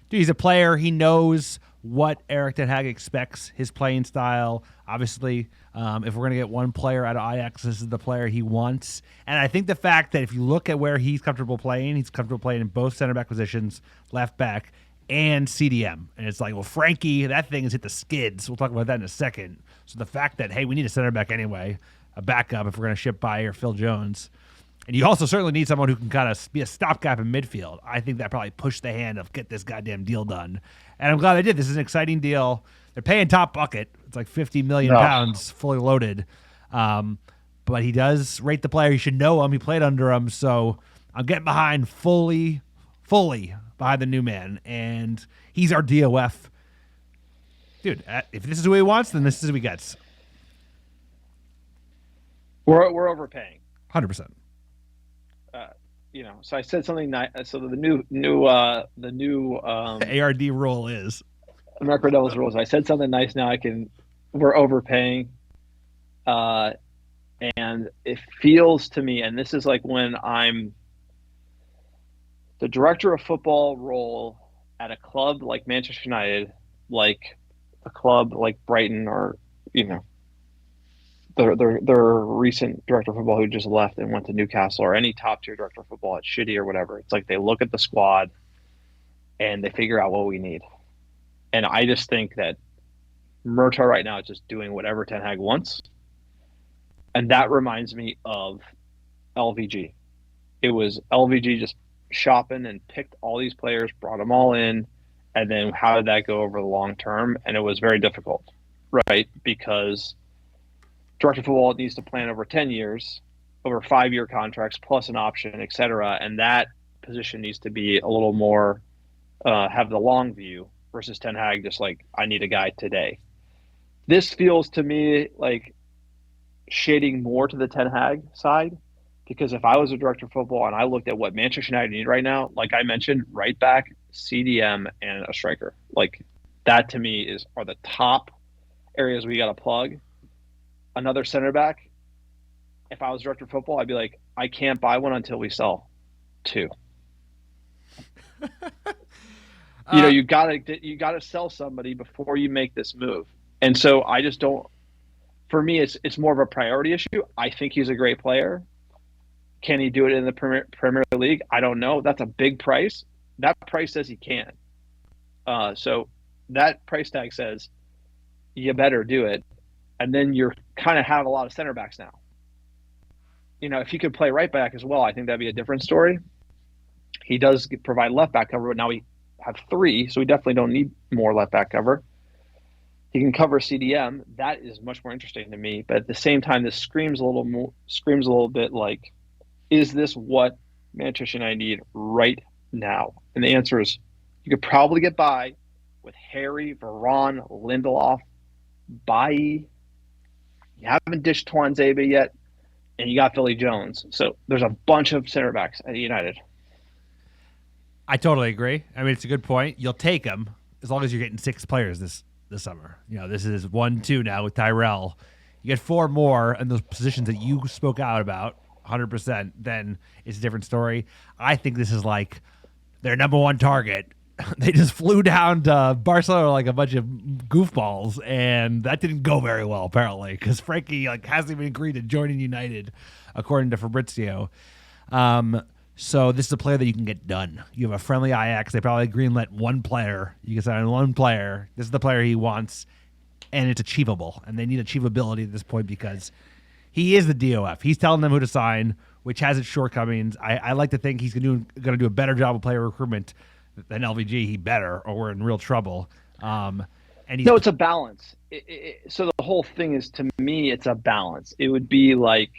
Dude, he's a player. He knows what Erik ten Hag expects, his playing style. Obviously, if we're going to get one player out of Ajax, this is the player he wants. And I think the fact that if you look at where he's comfortable playing in both center back positions, left back, and CDM. And it's like, well, Frankie, that thing has hit the skids. We'll talk about that in a second. So the fact that, hey, we need a center back anyway, a backup if we're going to ship by or Phil Jones. And you also certainly need someone who can kind of be a stopgap in midfield. I think that probably pushed the hand of get this goddamn deal done. And I'm glad they did. This is an exciting deal. They're paying top bucket. It's like 50 million pounds fully loaded. But he does rate the player. You should know him. He played under him. So I'm getting behind fully behind the new man. And he's our DOF. Dude, if this is who he wants, then this is who he gets. We're overpaying. 100%. So I said something nice. So the new ARD rule is American Devils rules. I said something nice. Now we're overpaying, and it feels to me, and this is like when I'm the director of football role at a club like Manchester United, like a club like Brighton, or their recent director of football who just left and went to Newcastle, or any top tier director of football at Shitty or whatever. It's like they look at the squad and they figure out what we need. And I just think that Murtaugh right now is just doing whatever Ten Hag wants. And that reminds me of LVG. It was LVG just shopping and picked all these players, brought them all in. And then how did that go over the long term? And it was very difficult, right? Because director of football needs to plan over 10 years, over 5-year contracts, plus an option, et cetera. And that position needs to be a little more, have the long view versus Ten Hag, just like, I need a guy today. This feels to me like shading more to the Ten Hag side, because if I was a director of football and I looked at what Manchester United need right now, like I mentioned, right back, CDM, and a striker. Like that to me are the top areas we got to plug. Another center back, if I was director of football, I'd be like, I can't buy one until we sell 2. You gotta sell somebody before you make this move. And so I just don't. For me, it's more of a priority issue. I think he's a great player. Can he do it in the Premier League? I don't know. That's a big price. That price says he can. So that price tag says you better do it. And then you're kind of have a lot of center backs now. If he could play right back as well, I think that'd be a different story. He does provide left back cover, but now we have 3, so we definitely don't need more left back cover. He can cover CDM. That is much more interesting to me. But at the same time, this screams a little bit like, is this what Manchester United need right now? And the answer is, you could probably get by with Harry, Varane, Lindelof, Bailly. You haven't dished Tuanzebe yet, and you got Philly Jones. So there's a bunch of center backs at United. I totally agree. I mean, it's a good point. You'll take them as long as you're getting 6 players this summer. This is 1-2 now with Tyrell. You get 4 more in those positions that you spoke out about, 100%, then it's a different story. I think this is like their number one target. They just flew down to Barcelona like a bunch of goofballs, and that didn't go very well, apparently, because Frankie hasn't even agreed to joining United, according to Fabrizio. So this is a player that you can get done. You have a friendly Ajax. They probably greenlit one player. You can sign one player. This is the player he wants, and it's achievable. And they need achievability at this point because he is the DOF. He's telling them who to sign, which has its shortcomings. I like to think he's going to do a better job of player recruitment than LVG. He better, or we're in real trouble. It's a balance. So the whole thing is, to me, it's a balance. It would be like,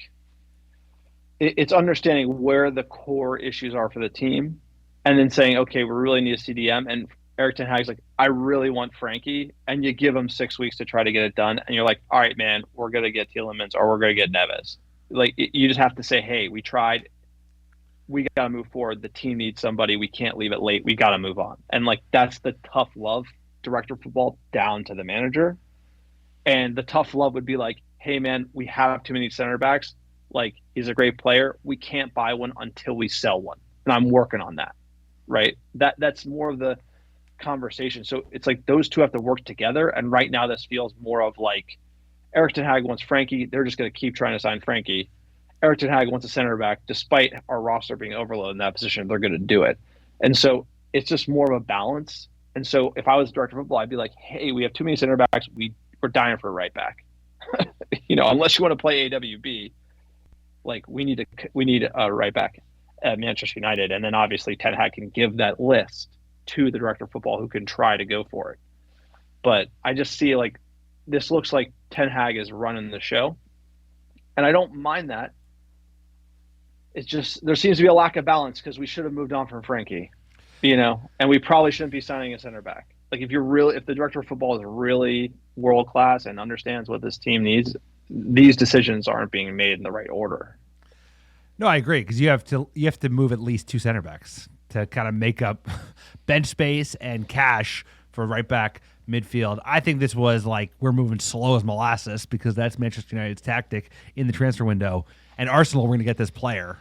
it's understanding where the core issues are for the team, and then saying, okay, we really need a CDM. And Erik ten Hag's like, I really want Frankie, and you give him 6 weeks to try to get it done, and you're like, all right, man, we're gonna get Tielemans or we're gonna get Neves. Like, you just have to say, hey, we tried. we got to move forward. The team needs somebody. We can't leave it late. We got to move on. And like, that's the tough love director of football down to the manager. And the tough love would be like, hey man, we have too many center backs. Like, he's a great player. We can't buy one until we sell one. And I'm working on that. Right. That's more of the conversation. So it's like those two have to work together. And right now this feels more of like Erik ten Hag wants Frankie. They're just going to keep trying to sign Frankie. Erik ten Hag wants a center back. Despite our roster being overloaded in that position, they're going to do it. And so it's just more of a balance. And so if I was director of football, I'd be like, hey, we have too many center backs. We're dying for a right back. Unless you want to play AWB, like we need a right back at Manchester United. And then obviously Ten Hag can give that list to the director of football who can try to go for it. But I just see like this looks like Ten Hag is running the show. And I don't mind that. It's just there seems to be a lack of balance because we should have moved on from Frankie, and we probably shouldn't be signing a center back. Like if the director of football is really world class and understands what this team needs, these decisions aren't being made in the right order. No, I agree because you have to move at least 2 center backs to kind of make up bench space and cash for right back midfield. I think this was like we're moving slow as molasses because that's Manchester United's tactic in the transfer window. And Arsenal, we're going to get this player.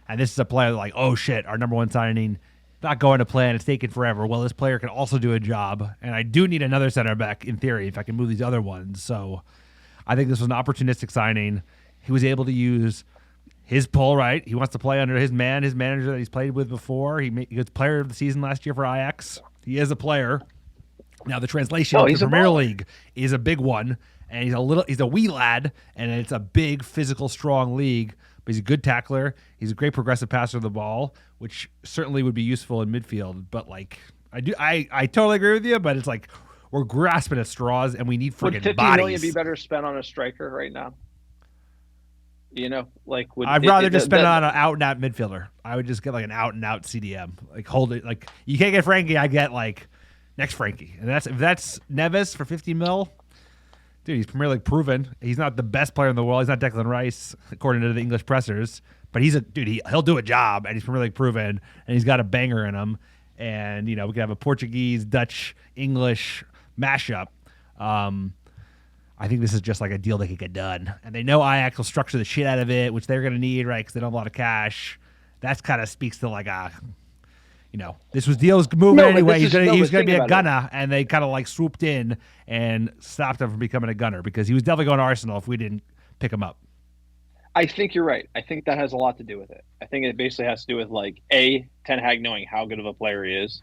And this is a player like, oh shit, our number one signing, not going to plan. It's taking forever. Well, this player can also do a job. And I do need another center back in theory if I can move these other ones. So I think this was an opportunistic signing. He was able to use his pull, right? He wants to play under his manager that he's played with before. He was player of the season last year for Ajax. He is a player. Now the translation to the Premier League is a big one, and he's a wee lad, and it's a big, physical, strong league. But he's a good tackler. He's a great progressive passer of the ball, which certainly would be useful in midfield. But like I totally agree with you. But it's like we're grasping at straws, and we need friggin' would $50 bodies. million be better spent on a striker right now? I'd rather just spend it on an out-and-out midfielder. I would just get like an out-and-out CDM. Like hold it. Like you can't get Frankie. I get like next Frankie, and if that's Neves for 50 mil, dude, he's Premier League proven. He's not the best player in the world. He's not Declan Rice, according to the English pressers, but he's he'll do a job, and he's Premier League proven, and he's got a banger in him. And we could have a Portuguese, Dutch, English mashup. I think this is just like a deal that could get done, and they know Ajax will structure the shit out of it, which they're going to need, right? Because they don't have a lot of cash. That kind of speaks to like this was deals moving anyway. He's gonna be a gunner, and they kind of like swooped in and stopped him from becoming a gunner because he was definitely going to Arsenal if we didn't pick him up. I think you're right. I think that has a lot to do with it. I think it basically has to do with like A, Ten Hag knowing how good of a player he is,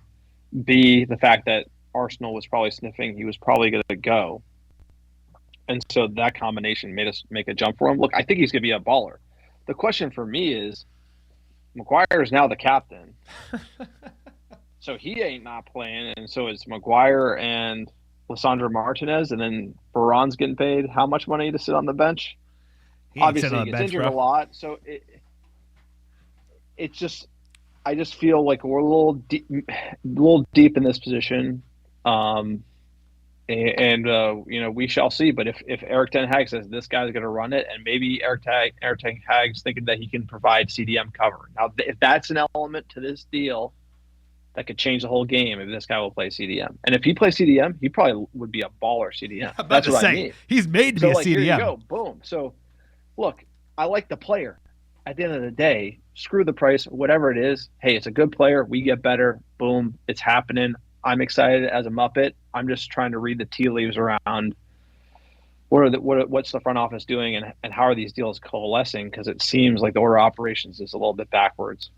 B, the fact that Arsenal was probably sniffing he was probably going to go, and so that combination made us make a jump for him. Look, I think he's going to be a baller. The question for me is, Maguire is now the captain. So he ain't not playing, and so it's Maguire and Lisandro Martinez, and then Varane's getting paid how much money to sit on the bench? Obviously, he gets injured a lot, so it's just I just feel like we're a little deep in this position, and we shall see. But if Erik ten Hag says this guy's going to run it, and maybe Erik ten Hag's thinking that he can provide CDM cover. Now, if that's an element to this deal that could change the whole game, if this guy will play CDM, and if he plays CDM, he probably would be a baller CDM. That's what I mean. He's made to be a CDM. Here you go, boom. So, look, I like the player. At the end of the day, screw the price, whatever it is. Hey, it's a good player. We get better. Boom, it's happening. I'm excited as a Muppet. I'm just trying to read the tea leaves around what's the front office doing and how are these deals coalescing, because it seems like the order of operations is a little bit backwards.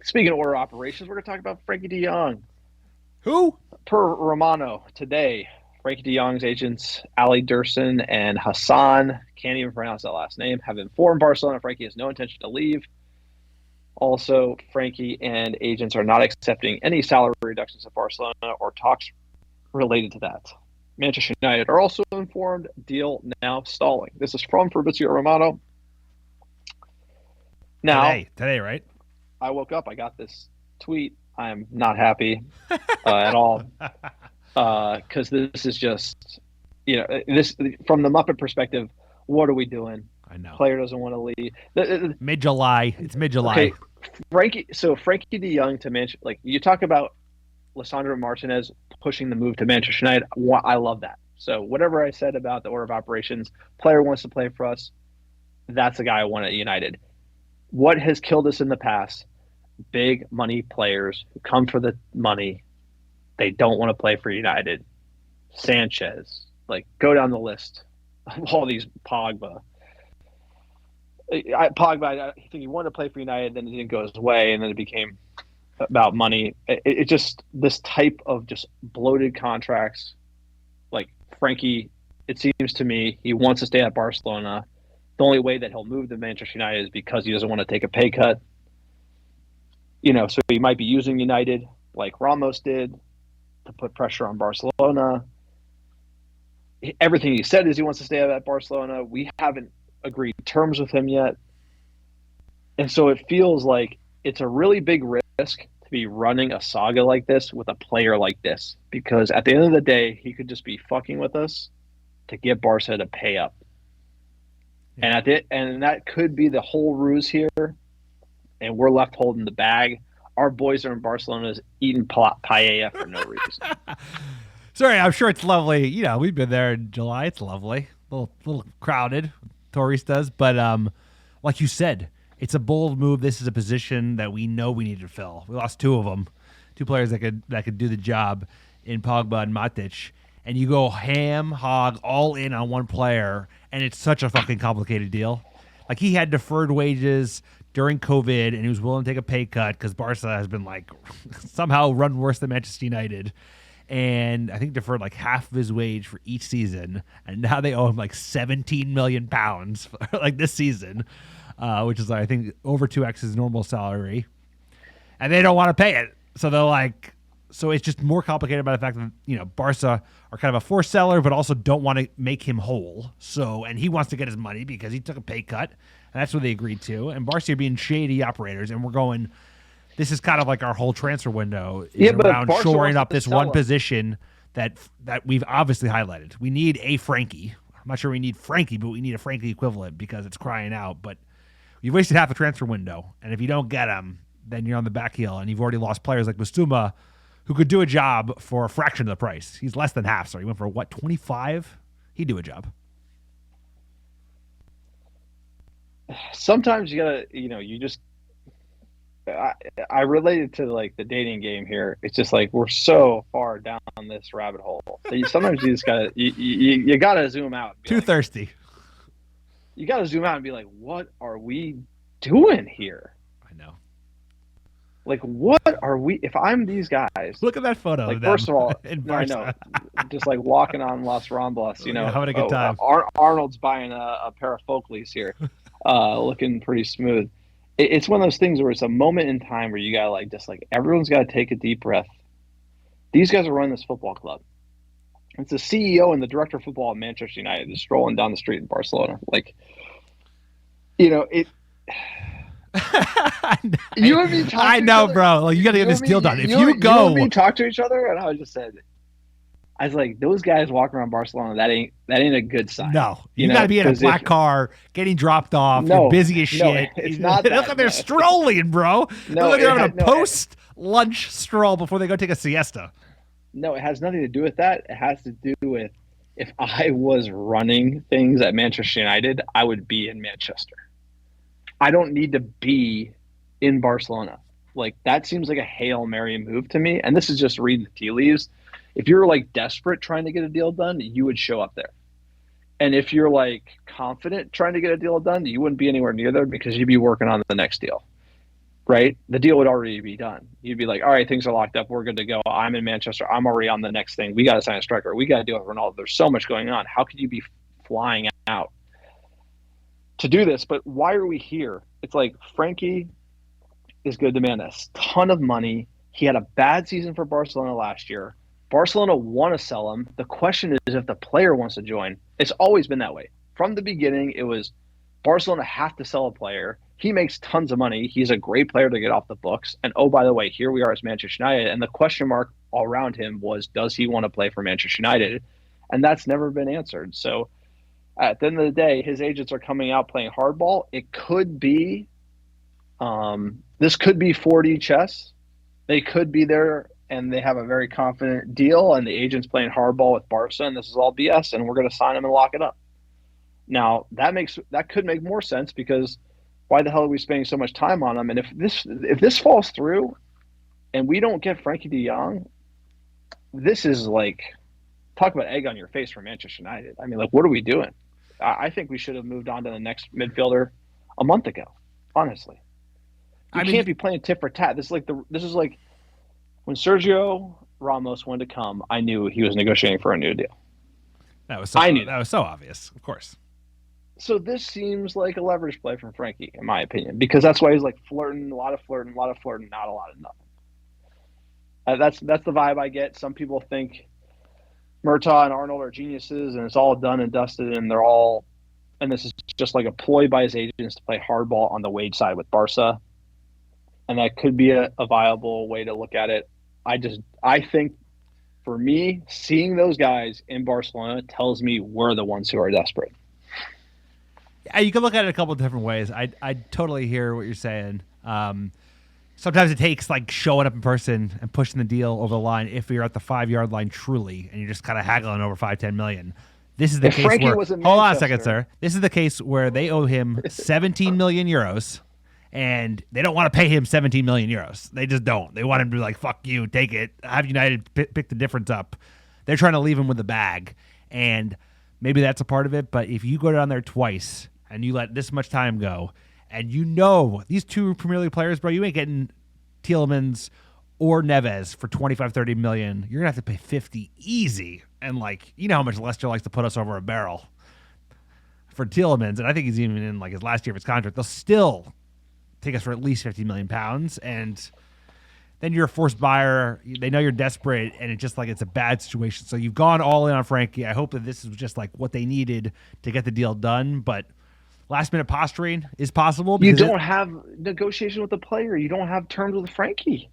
Speaking of order of operations, we're going to talk about Frankie de Jong. Who? Per Romano today, Frankie de Jong's agents, Ali Dursun and Hassan, can't even pronounce that last name, have informed Barcelona Frankie has no intention to leave. Also, Frankie and agents are not accepting any salary reductions at Barcelona or talks related to that. Manchester United are also informed, deal now stalling. This is from Fabrizio Romano. Now, today, right? I woke up, I got this tweet. I am not happy at all, because this is just, this from the Muppet perspective. What are we doing? I know. Player doesn't want to leave. Mid-July. It's mid-July. Okay, Frankie De Jong to Manchester, like you talk about Lisandro Martinez pushing the move to Manchester United. I love that. So whatever I said about the order of operations, player wants to play for us. That's the guy I want at United. What has killed us in the past? Big money players who come for the money. They don't want to play for United. Sanchez, like go down the list of all these. Pogba, I think he wanted to play for United, then it didn't go his way, and then it became about money. It just this type of just bloated contracts. Like Frankie, it seems to me he wants to stay at Barcelona. The only way that he'll move to Manchester United is because he doesn't want to take a pay cut. So he might be using United like Ramos did to put pressure on Barcelona. Everything he said is he wants to stay at Barcelona. We haven't agreed terms with him yet. And so it feels like it's a really big risk to be running a saga like this with a player like this, because at the end of the day, he could just be fucking with us to get Barca to pay up. Yeah. And that could be the whole ruse here, and we're left holding the bag. Our boys are in Barcelona eating paella for no reason. Sorry, I'm sure it's lovely. We've been there in July. It's lovely. A little crowded, touristas. But like you said, it's a bold move. This is a position that we know we need to fill. We lost two of them, two players that could do the job in Pogba and Matic. And you go hog all in on one player, and it's such a fucking complicated deal. Like, he had deferred wages during COVID, and he was willing to take a pay cut because Barca has been, like, somehow run worse than Manchester United. And I think deferred, like, half of his wage for each season. And now they owe him, like, 17 million pounds, for, like, this season, which is, I think, over 2x his normal salary. And they don't want to pay it. So they're like... So it's just more complicated by the fact that, Barca are kind of a forced seller, but also don't want to make him whole. So, and he wants to get his money because he took a pay cut, and that's what they agreed to. And Barca are being shady operators, and we're going, this is kind of like our whole transfer window is around shoring up this one position that we've obviously highlighted. We need a Frankie. I'm not sure we need Frankie, but we need a Frankie equivalent because it's crying out. But you've wasted half the transfer window, and if you don't get him, then you're on the back heel, and you've already lost players like Basuma, who could do a job for a fraction of the price. He's less than half, so he went for, 25? He'd do a job. Sometimes you gotta, you just... I related to, like, the dating game here. It's just, like, we're so far down this rabbit hole. So sometimes you just gotta... You gotta zoom out. Too thirsty. You gotta zoom out and be like, what are we doing here? I know. Like, what are we? If I'm these guys, look at that photo. Like, of them first of all, I know, just like walking on Las Ramblas, having a good time. Arnold's buying a pair of Folkleys here, looking pretty smooth. It's one of those things where it's a moment in time where you gotta everyone's got to take a deep breath. These guys are running this football club. It's the CEO and the director of football at Manchester United is strolling down the street in Barcelona. Like, it. You and me talk I know, bro. Like, you got to get this deal done. If you go, and me talk to each other, and I just said, I was like, those guys walking around Barcelona, that ain't a good sign. No, you got to be in a black car, getting dropped off. You're busy as shit. It's not. Look like they're strolling, bro. No, look like they're having a post-lunch stroll before they go take a siesta. No, it has nothing to do with that. It has to do with if I was running things at Manchester United, I would be in Manchester. I don't need to be in Barcelona. Like, that seems like a Hail Mary move to me. And this is just reading the tea leaves. If you're, like, desperate trying to get a deal done, you would show up there. And if you're, like, confident trying to get a deal done, you wouldn't be anywhere near there because you'd be working on the next deal, right? The deal would already be done. You'd be like, all right, things are locked up. We're good to go. I'm in Manchester. I'm already on the next thing. We got to sign a striker. We got to deal with Ronaldo. There's so much going on. How could you be flying out to do this? But why are we here? It's like Frankie is going to demand a ton of money. He had a bad season for Barcelona last year. Barcelona want to sell him. The question is if the player wants to join. It's always been that way. From the beginning, it was Barcelona have to sell a player. He makes tons of money. He's a great player to get off the books. And oh, by the way, here we are as Manchester United. And the question mark all around him was, does he want to play for Manchester United? And that's never been answered. So at the end of the day, his agents are coming out playing hardball. It could be this could be 4D chess. They could be there and they have a very confident deal, and the agent's playing hardball with Barca, and this is all BS, and we're going to sign him and lock it up. Now that could make more sense, because why the hell are we spending so much time on him? And if this falls through, and we don't get Frankie De Jong, this is like, talk about egg on your face for Manchester United. I mean, like, what are we doing? I think we should have moved on to the next midfielder a month ago. Honestly, you can't be playing tit for tat. This is like when Sergio Ramos wanted to come. I knew he was negotiating for a new deal. That was so obvious, of course. So this seems like a leverage play from Frankie, in my opinion, because that's why he's like flirting, a lot of flirting, not a lot of nothing. That's the vibe I get. Some people think Murtaugh and Arnold are geniuses, and it's all done and dusted, and this is just like a ploy by his agents to play hardball on the wage side with Barca, and that could be a viable way to look at it. I think, for me, seeing those guys in Barcelona tells me we're the ones who are desperate. Yeah, you can look at it a couple of different ways. I totally hear what you're saying. Sometimes it takes like showing up in person and pushing the deal over the line if you're at the 5-yard line truly, and you're just kind of haggling over 5-10 million. This is the case Frankie where, was in hold on a Manchester. second, sir. This is the case where they owe him 17 million euros, and they don't want to pay him 17 million euros. They just don't. They want him to be like, fuck you, take it. Have United pick the difference up. They're trying to leave him with the bag, and maybe that's a part of it. But if you go down there twice and you let this much time go, and you know these two Premier League players, bro, you ain't getting Tielemans or Neves for 25-30 million. You're going to have to pay 50 easy. And, like, you know how much Leicester likes to put us over a barrel for Tielemans, and I think he's even in, like, his last year of his contract. They'll still take us for at least 50 million pounds, and then you're a forced buyer. They know you're desperate, and it's just like it's a bad situation. So you've gone all in on Frankie. I hope that this is just, like, what they needed to get the deal done, but last-minute posturing is possible. You don't have negotiation with the player. You don't have terms with Frankie.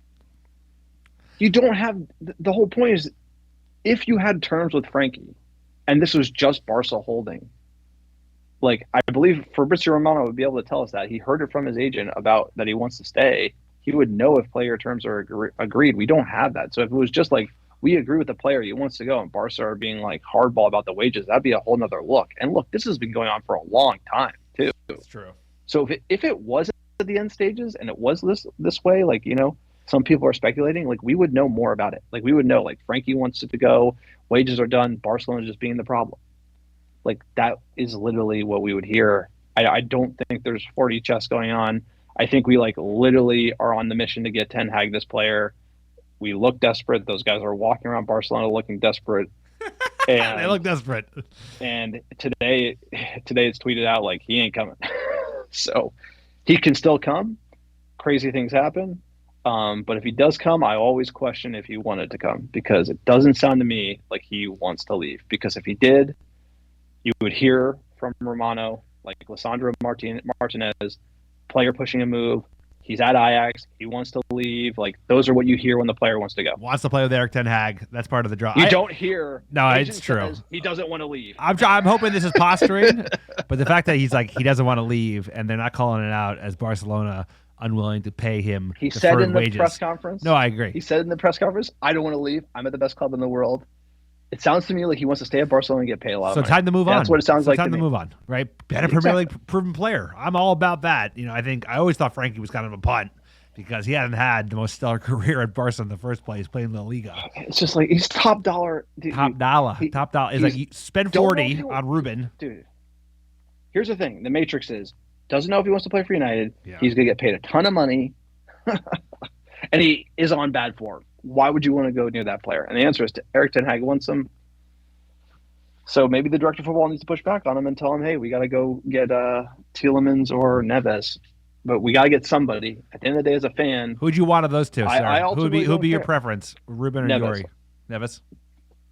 You don't have – the whole point is, if you had terms with Frankie, and this was just Barca holding, like, I believe Fabrizio Romano would be able to tell us that. He heard it from his agent about that he wants to stay. He would know if player terms are agreed. We don't have that. So if it was just like, we agree with the player, he wants to go, and Barca are being like hardball about the wages, that'd be a whole nother look. And look, this has been going on for a long time too. That's true. So if it was at the end stages and it was this way, like, you know, some people are speculating, like, we would know more about it. Like, we would know, like, Frankie wants it to go, wages are done, Barcelona just being the problem. Like, that is literally what we would hear. I don't think there's 4D chess going on. I think we, like, literally are on the mission to get Ten Hag this player. We look desperate. Those guys are walking around Barcelona looking desperate. And they look desperate. And today it's tweeted out, like, he ain't coming. So he can still come. Crazy things happen. But if he does come, I always question if he wanted to come, because it doesn't sound to me like he wants to leave. Because if he did, you would hear from Romano, like Lisandro Martinez, player pushing a move. He's at Ajax. He wants to leave. Like, those are what you hear when the player wants to go. Wants to play with Erik Ten Hag. That's part of the draw. You don't hear. No, it's true. He doesn't want to leave. I'm hoping this is posturing, but the fact that he's like, he doesn't want to leave, and they're not calling it out as Barcelona unwilling to pay him He said in the wages. press conference. No, I agree. He said in the press conference, I don't want to leave. I'm at the best club in the world. It sounds to me like he wants to stay at Barcelona and get paid a lot of money. Time to move on. That's what it sounds like Time to to me. move on, right? Better Premier League proven player. I'm all about that. You know, I always thought Frankie was kind of a punt because he hadn't had the most stellar career at Barca in the first place, playing La Liga. It's just like, he's top dollar. Dude, Top dollar. Is like, you spend 40 on Ruben. Dude, here's the thing. The Matrix doesn't know if he wants to play for United. Yeah. He's going to get paid a ton of money. And he is on bad form. Why would you want to go near that player? And the answer is Erik Ten Hag wants him. So maybe the director of football needs to push back on him and tell him, hey, we got to go get Tielemans or Neves. But we got to get somebody. At the end of the day, as a fan, Who'd you want of those two, sir? Who'd be your care. preference, Ruben or Neves. Yori? Neves?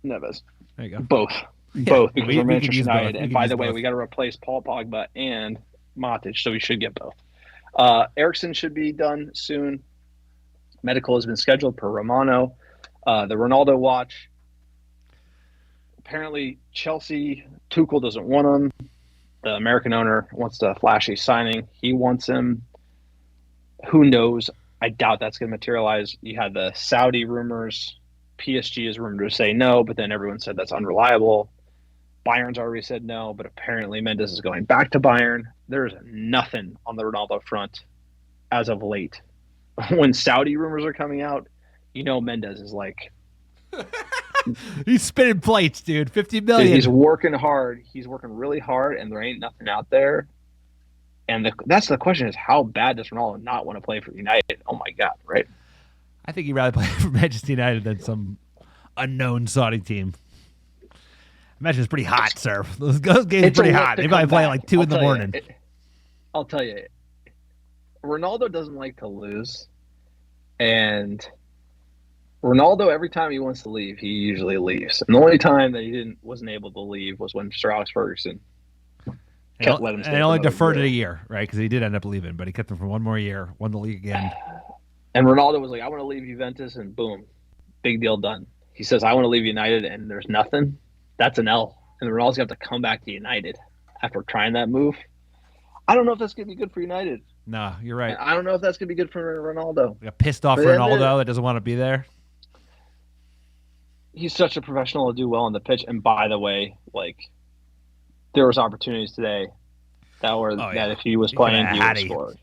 Neves. There you go. Both. Yeah, Both, because we we're could Manchester use both. United. We And could by use the way, both. we got to replace Paul Pogba and Matic, so we should get both. Eriksson should be done soon. Medical has been scheduled per Romano. The Ronaldo watch. Apparently, Chelsea, Tuchel doesn't want him. The American owner wants a flashy signing. He wants him. Who knows? I doubt that's going to materialize. You had the Saudi rumors. PSG is rumored to say no, but then everyone said that's unreliable. Bayern's already said no, but apparently Mendes is going back to Bayern. There's nothing on the Ronaldo front as of late. When Saudi rumors are coming out, Mendes is like... He's spinning plates, dude. 50 million. Dude, he's working hard. He's working really hard, and there ain't nothing out there. And that's the question: is how bad does Ronaldo not want to play for United? Oh my God, right? I think he'd rather play for Manchester United than some unknown Saudi team. Imagine it's pretty hot, sir. Those games are pretty hot. They probably play like 2 in the morning. I'll tell you, Ronaldo doesn't like to lose, and Ronaldo, every time he wants to leave, he usually leaves. And the only time that he wasn't able to leave was when Sir Alex Ferguson kept letting him stay. And he only deferred it a year, right? Because he did end up leaving, but he kept him for one more year, won the league again. And Ronaldo was like, I want to leave Juventus, and boom, big deal done. He says, I want to leave United, and there's nothing. That's an L. And Ronaldo's going to have to come back to United after trying that move. I don't know if that's going to be good for United. No, you're right. I don't know if that's going to be good for Ronaldo. Like a pissed off Ronaldo that doesn't want to be there. He's such a professional to do well on the pitch. And by the way, there was opportunities today that if he was playing, he would score.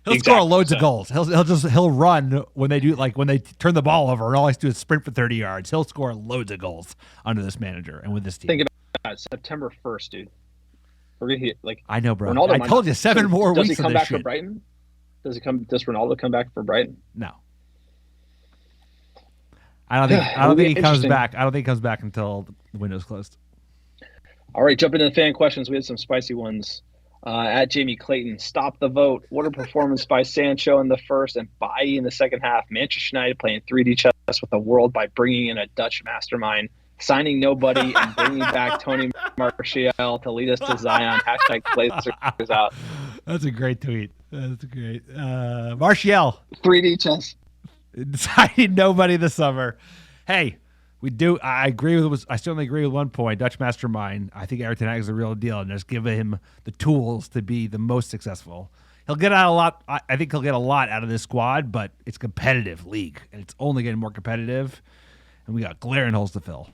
He'll score loads of goals. He'll run when they do when they turn the ball over, and all he has to do is sprint for 30 yards. He'll score loads of goals under this manager and with this team. Think about it, September 1st, dude. I know, bro. Ronaldo I told you 7 more weeks. Does he come back for Brighton? Does Ronaldo come back for Brighton? No. I don't think he comes back. I don't think he comes back until the window's closed. All right, jumping into the fan questions. We had some spicy ones. At Jamie Clayton, stop the vote. What a performance by Sancho in the first and Bailly in the second half. Manchester United playing 3D chess with the world by bringing in a Dutch mastermind, signing nobody, and bringing back Tony Martial to lead us to Zion. Hashtag Blazers out. That's a great tweet. That's great. Martial. 3D chess. Signing nobody this summer. Hey, I certainly agree with one point. Dutch mastermind. I think Eric Ten Hag is the real deal, and just give him the tools to be the most successful. He'll get out a lot. I think he'll get a lot out of this squad, but it's a competitive league, and it's only getting more competitive. And we got glaring holes to fill.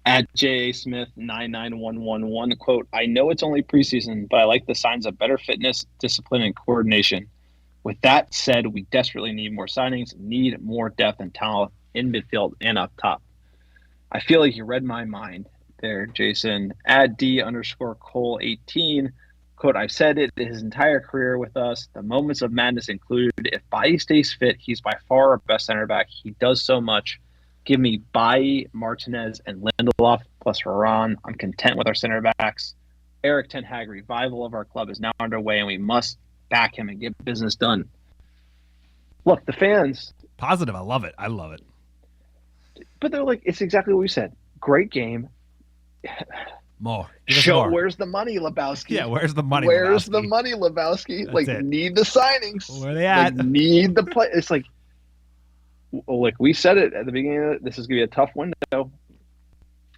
At J.A. Smith 99111, quote, I know it's only preseason, but I like the signs of better fitness, discipline, and coordination. With that said, we desperately need more signings, need more depth and talent in midfield and up top. I feel like you read my mind there, Jason. At D_Cole18, quote, I've said it his entire career with us, the moments of madness included. If Bailly stays fit, he's by far our best center back. He does so much. Give me Bailly, Martinez, and Lindelof plus Varane. I'm content with our center backs. Eric Ten Hag revival of our club is now underway, and we must back him and get business done. Look, the fans. Positive. I love it. But they're like, it's exactly what we said. Great game. More. More. Where's the money, Lebowski? Yeah, where's the money, Where's Lebowski? the money, Lebowski? That's need the signings. Where are they at? Need the play. It's we said it at the beginning of it. This is going to be a tough window.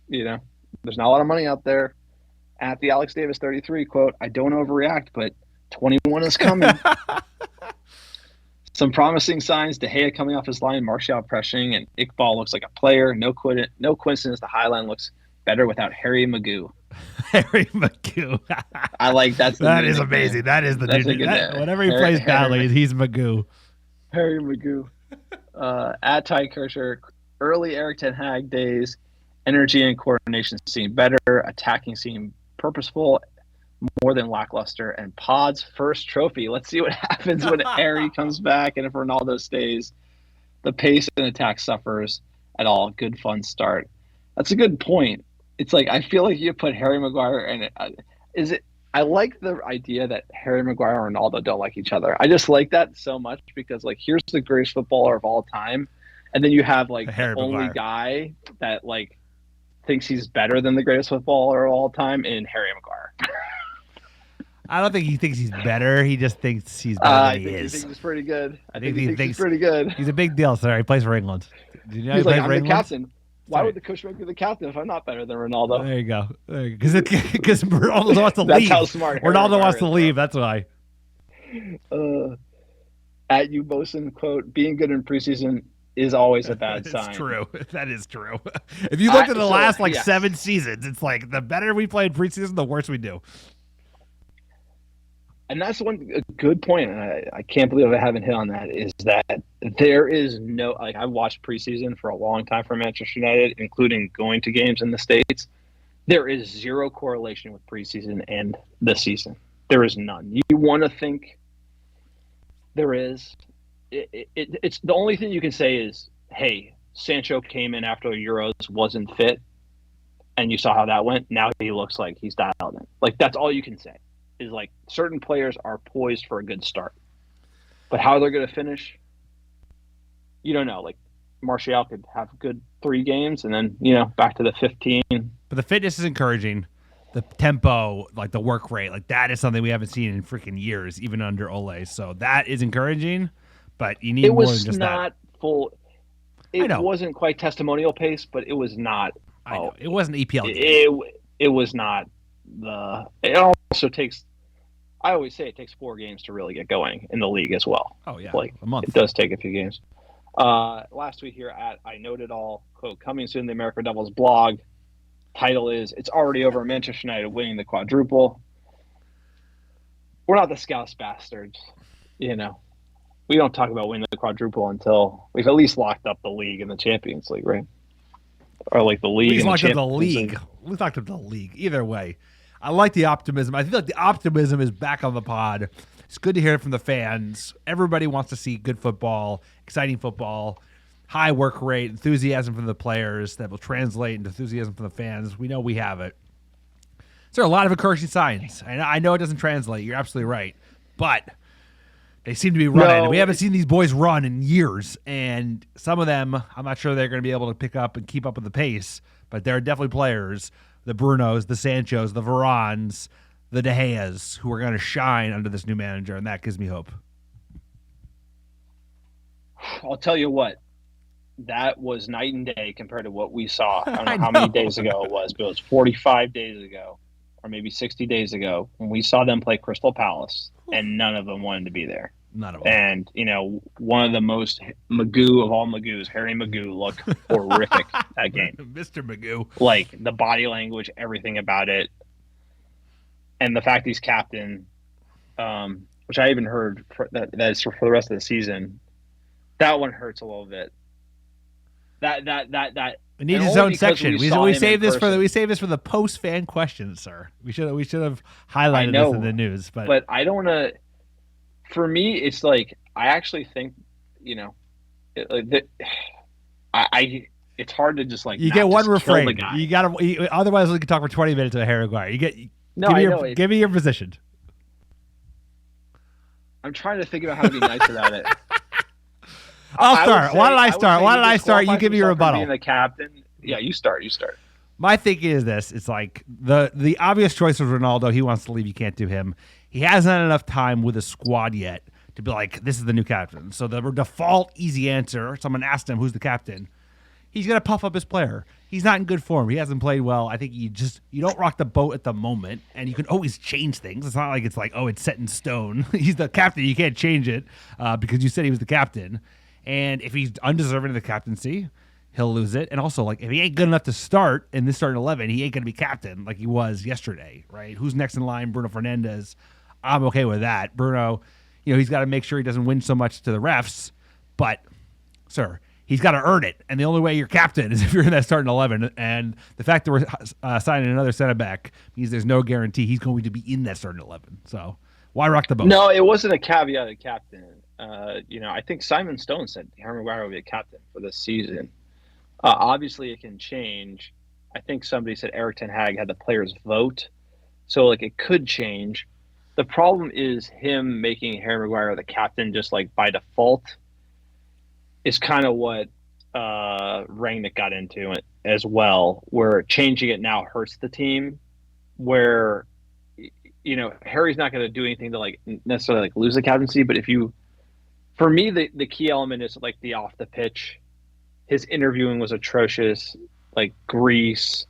There's not a lot of money out there. At the Alex Davis 33, quote, I don't overreact, but 21 is coming. Some promising signs. De Gea coming off his line, Martial pressing, and Iqbal looks like a player. No coincidence the high line looks better without Harry Magoo. Harry Magoo. I like that. That is amazing. That is the dude. Whenever he plays badly, he's Magoo. Harry Magoo. At Ty Kirscher, early Eric Ten Hag days, energy and coordination seem better. Attacking seem purposeful, more than lackluster. And Pod's first trophy. Let's see what happens when Harry comes back and if Ronaldo stays. The pace and attack suffers at all. Good fun start. That's a good point. It's I feel like you put Harry Maguire and I like the idea that Harry Maguire and Ronaldo don't like each other. I just like that so much because here's the greatest footballer of all time, and then you have the only guy that thinks he's better than the greatest footballer of all time in Harry Maguire. I don't think he thinks he's better. He just thinks he's better than he is. He thinks he's pretty good. I think he thinks he's pretty good. He's a big deal, sir. He plays for England. Did you know he's he plays I'm for England? The captain. Why would the coach make me the captain if I'm not better than Ronaldo? There you go. Because Ronaldo wants to leave. That's how smart. Ronaldo wants to leave. That's why. At you, Bosun, quote, being good in preseason is always a bad sign. It's true. That is true. If you look at the last 7 seasons, it's like the better we play in preseason, the worse we do. And that's a good point, and I can't believe I haven't hit on that, is that there is no, like, I've watched preseason for a long time for Manchester United, including going to games in the States. There is zero correlation with preseason and the season. There is none. You want to think there is. It's the only thing you can say is, hey, Sancho came in after the Euros, wasn't fit, and you saw how that went. Now he looks like he's dialed in. Like, that's all you can say. Is like certain players are poised for a good start, but how they're going to finish, you don't know. Like Martial could have good 3 games and then, back to the 15. But the fitness is encouraging. The tempo, like the work rate, like that is something we haven't seen in freaking years, even under Ole. So that is encouraging, but you need more than just that. It was not full. It wasn't quite testimonial pace, but it was not. I know. It wasn't EPL. It was not it also takes, I always say it takes 4 games to really get going in the league as well. Oh, yeah. Like, a month. It does take a few games. Last week here at I Note It All, quote, coming soon, the American Devils blog. Title is, it's already over, Manchester United winning the quadruple. We're not the Scouse bastards. We don't talk about winning the quadruple until we've at least locked up the league and the Champions League, right? Or like the league. We've locked up the league. We've locked up the league. Either way. I like the optimism. I feel like the optimism is back on the pod. It's good to hear it from the fans. Everybody wants to see good football, exciting football, high work rate, enthusiasm from the players that will translate into enthusiasm from the fans. We know we have it. So there are a lot of encouraging signs. And I know it doesn't translate. You're absolutely right. But they seem to be running. We haven't seen these boys run in years. And some of them, I'm not sure they're going to be able to pick up and keep up with the pace. But there are definitely players, the Brunos, the Sanchos, the Varans, the De Geas, who are going to shine under this new manager, and that gives me hope. I'll tell you what, that was night and day compared to what we saw. I don't know how many days ago it was, but it was 45 days ago or maybe 60 days ago when we saw them play Crystal Palace, and none of them wanted to be there. None of And, them. one of the most Magoo of all Magoos, Harry Magoo, looked horrific that game. Mr. Magoo. Like, the body language, everything about it. And the fact he's captain, which I even heard that's for the rest of the season, that one hurts a little bit. That it needs its own section. We save this for the post fan questions, sir. We should have highlighted this in the news, but I don't want to. For me, it's like I actually think, it's hard to just like you get one refrain. You got otherwise we could talk for 20 minutes with Harry Maguire. Give me your position. I'm trying to think about how to be nice about it. I'll start. Why did I start? You give me your rebuttal. Being the captain. Yeah, you start. My thinking is this. It's like the obvious choice was Ronaldo. He wants to leave. You can't do him. He hasn't had enough time with a squad yet to be like, this is the new captain. So the default easy answer, someone asked him, who's the captain? He's going to puff up his player. He's not in good form. He hasn't played well. I think you don't rock the boat at the moment, and you can always change things. It's not like it's set in stone. He's the captain. You can't change it because you said he was the captain. And if he's undeserving of the captaincy, he'll lose it. And also, if he ain't good enough to start in this starting 11, he ain't going to be captain like he was yesterday, right? Who's next in line? Bruno Fernandes. I'm okay with that. Bruno, he's got to make sure he doesn't win so much to the refs. But, sir, he's got to earn it. And the only way you're captain is if you're in that starting 11. And the fact that we're signing another center back means there's no guarantee he's going to be in that starting 11. So why rock the boat? No, it wasn't a caveated captain. I think Simon Stone said Harry Maguire will be a captain for this season. Obviously, it can change. I think somebody said Erik ten Hag had the players vote. So, it could change. The problem is him making Harry Maguire the captain just, by default is kind of what Rangnick got into it as well, where changing it now hurts the team, where, Harry's not going to do anything to, necessarily, lose the captaincy. But for me, the key element is, the off the pitch. His interviewing was atrocious, Greece.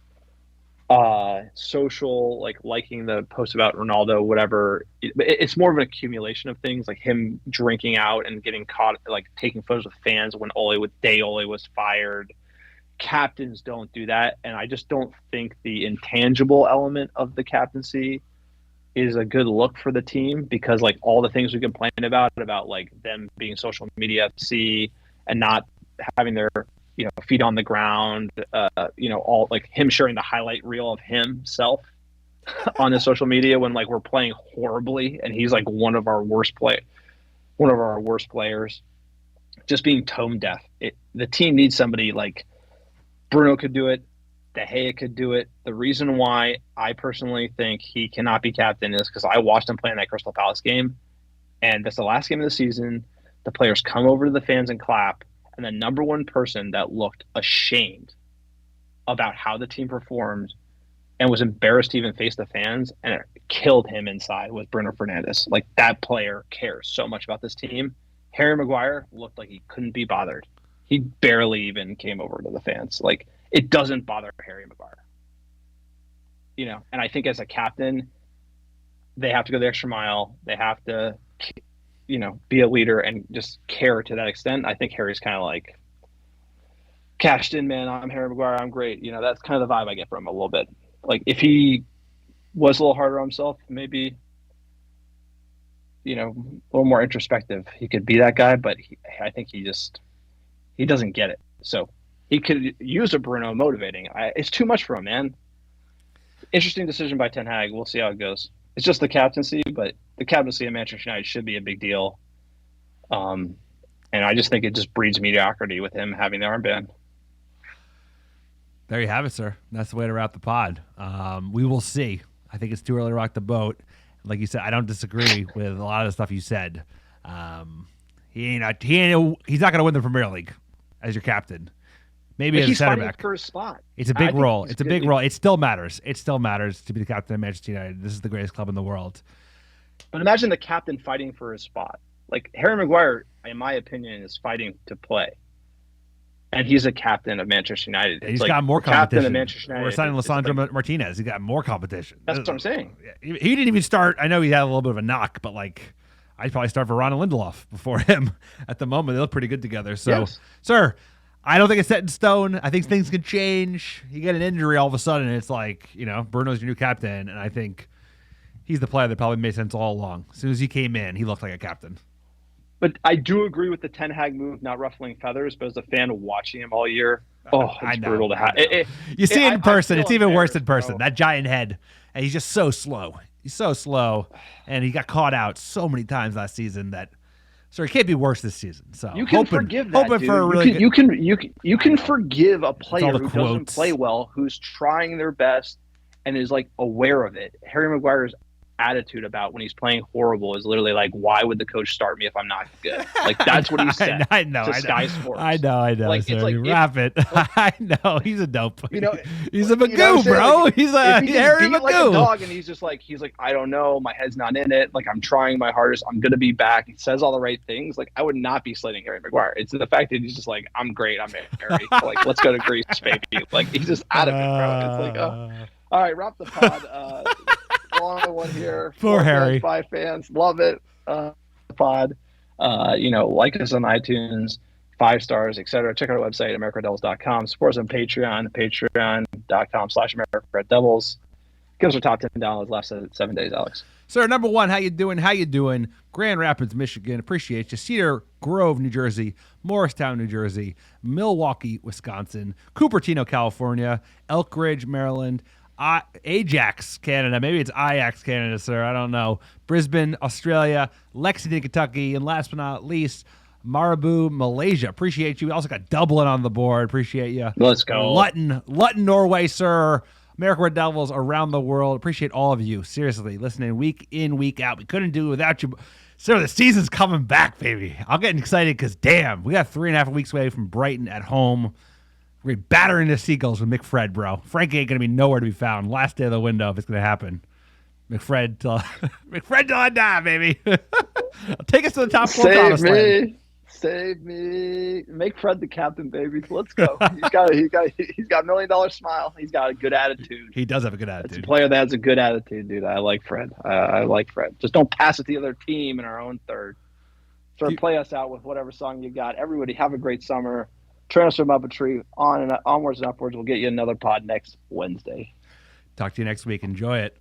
social, like liking the post about Ronaldo, whatever. It's more of an accumulation of things, like him drinking out and getting caught, like taking photos with fans when Ole was fired. Captains don't do that, and I just don't think the intangible element of the captaincy is a good look for the team, because like all the things we complain about like them being social media FC and not having their feet on the ground, all like him sharing the highlight reel of himself on his social media when like we're playing horribly and he's like one of our worst players, just being tone deaf. The team needs somebody like Bruno could do it. De Gea could do it. The reason why I personally think he cannot be captain is because I watched him play in that Crystal Palace game, and that's the last game of the season. The players come over to the fans and clap, and the number one person that looked ashamed about how the team performed and was embarrassed to even face the fans, and it killed him inside, was Bruno Fernandes. Like, that player cares so much about this team. Harry Maguire looked like he couldn't be bothered. He barely even came over to the fans. Like, it doesn't bother Harry Maguire. And I think as a captain, they have to go the extra mile. They have to, be a leader and just care to that extent. I think Harry's kind of like cashed in, man. I'm Harry Maguire. I'm great. That's kind of the vibe I get from him a little bit. Like, if he was a little harder on himself, maybe, a little more introspective, he could be that guy. But I think he doesn't get it. So he could use a Bruno motivating. It's too much for him, man. Interesting decision by Ten Hag. We'll see how it goes. It's just the captaincy, but the captaincy of Manchester United should be a big deal. And I just think it just breeds mediocrity with him having the armband. There you have it, sir. That's the way to wrap the pod. We will see. I think it's too early to rock the boat. Like you said, I don't disagree with a lot of the stuff you said. He's not going to win the Premier League as your captain. Maybe as a center back. For his spot. It's a big role. It's a big role. It still matters. It still matters to be the captain of Manchester United. This is the greatest club in the world. But imagine the captain fighting for his spot. Like, Harry Maguire, in my opinion, is fighting to play. And he's a captain of Manchester United. He's got more competition. Captain of Manchester United. We're signing Lisandro Martinez. He got more competition. That's what I'm saying. He didn't even start. I know he had a little bit of a knock, but like, I'd probably start Varane and Lindelof before him. At the moment, they look pretty good together. So, yes. Sir, I don't think it's set in stone. I think things can change. You get an injury all of a sudden, and it's like, Bruno's your new captain, and I think he's the player that probably made sense all along. As soon as he came in, he looked like a captain. But I do agree with the Ten Hag move, not ruffling feathers, but as a fan watching him all year, it's brutal to have. You see it in person. It's even worse in person. That giant head, and he's just so slow. He's so slow, and he got caught out so many times last season that So it can't be worse this season. So you can forgive that, dude. For a really you can forgive a player who doesn't play well, who's trying their best and is like aware of it. Harry Maguire's attitude about when he's playing horrible is literally like, why would the coach start me if I'm not good? Like, that's what he said. I know. Sky Sports. I know. Like, so it's like, wrap it. I know. He's a dope. He's a Magoo, bro. Like, he's Harry Magoo. Like a dog, and he's like, I don't know. My head's not in it. Like, I'm trying my hardest. I'm gonna be back. He says all the right things. Like, I would not be slating Harry Maguire. It's the fact that he's just like, I'm great. I'm Harry. Like, let's go to Greece, baby. Like, he's just adamant, bro. It's like, all right, wrap the pod. Long one here. Poor Harry. Fans, 5 fans, love it. Pod. Like us on iTunes, 5 stars, etc. Check out our website, AmericaDevils.com. Support us on Patreon, patreon.com/AmericaDevils. Give us our top 10 downloads last 7 days, Alex. Sir, number one, how you doing? Grand Rapids, Michigan. Appreciate you. Cedar Grove, New Jersey. Morristown, New Jersey. Milwaukee, Wisconsin. Cupertino, California. Elk Ridge, Maryland. Ajax, Canada. Maybe it's Ajax, Canada, sir. I don't know. Brisbane, Australia. Lexington, Kentucky. And last but not least, Marabou, Malaysia. Appreciate you. We also got Dublin on the board. Appreciate you. Let's go. Lutton, Norway, sir. America Red Devils around the world. Appreciate all of you. Seriously, listening week in, week out. We couldn't do it without you. Sir, the season's coming back, baby. I'm getting excited because, damn, we got 3.5 weeks away from Brighton at home. We're battering the Seagulls with McFred, bro. Frank ain't going to be nowhere to be found. Last day of the window if it's going to happen. McFred till I die, baby. Take us to the top 4 promised land. Save me. Make Fred the captain, baby. Let's go. He's got $1 million smile. He's got a good attitude. He does have a good It's a attitude. player that has a good attitude, dude. I like Fred. I like Fred. Just don't pass it to the other team in our own third. Sort of play us out with whatever song you got. Everybody have a great summer. Transfer Muppetry onwards and upwards. We'll get you another pod next Wednesday. Talk to you next week. Enjoy it.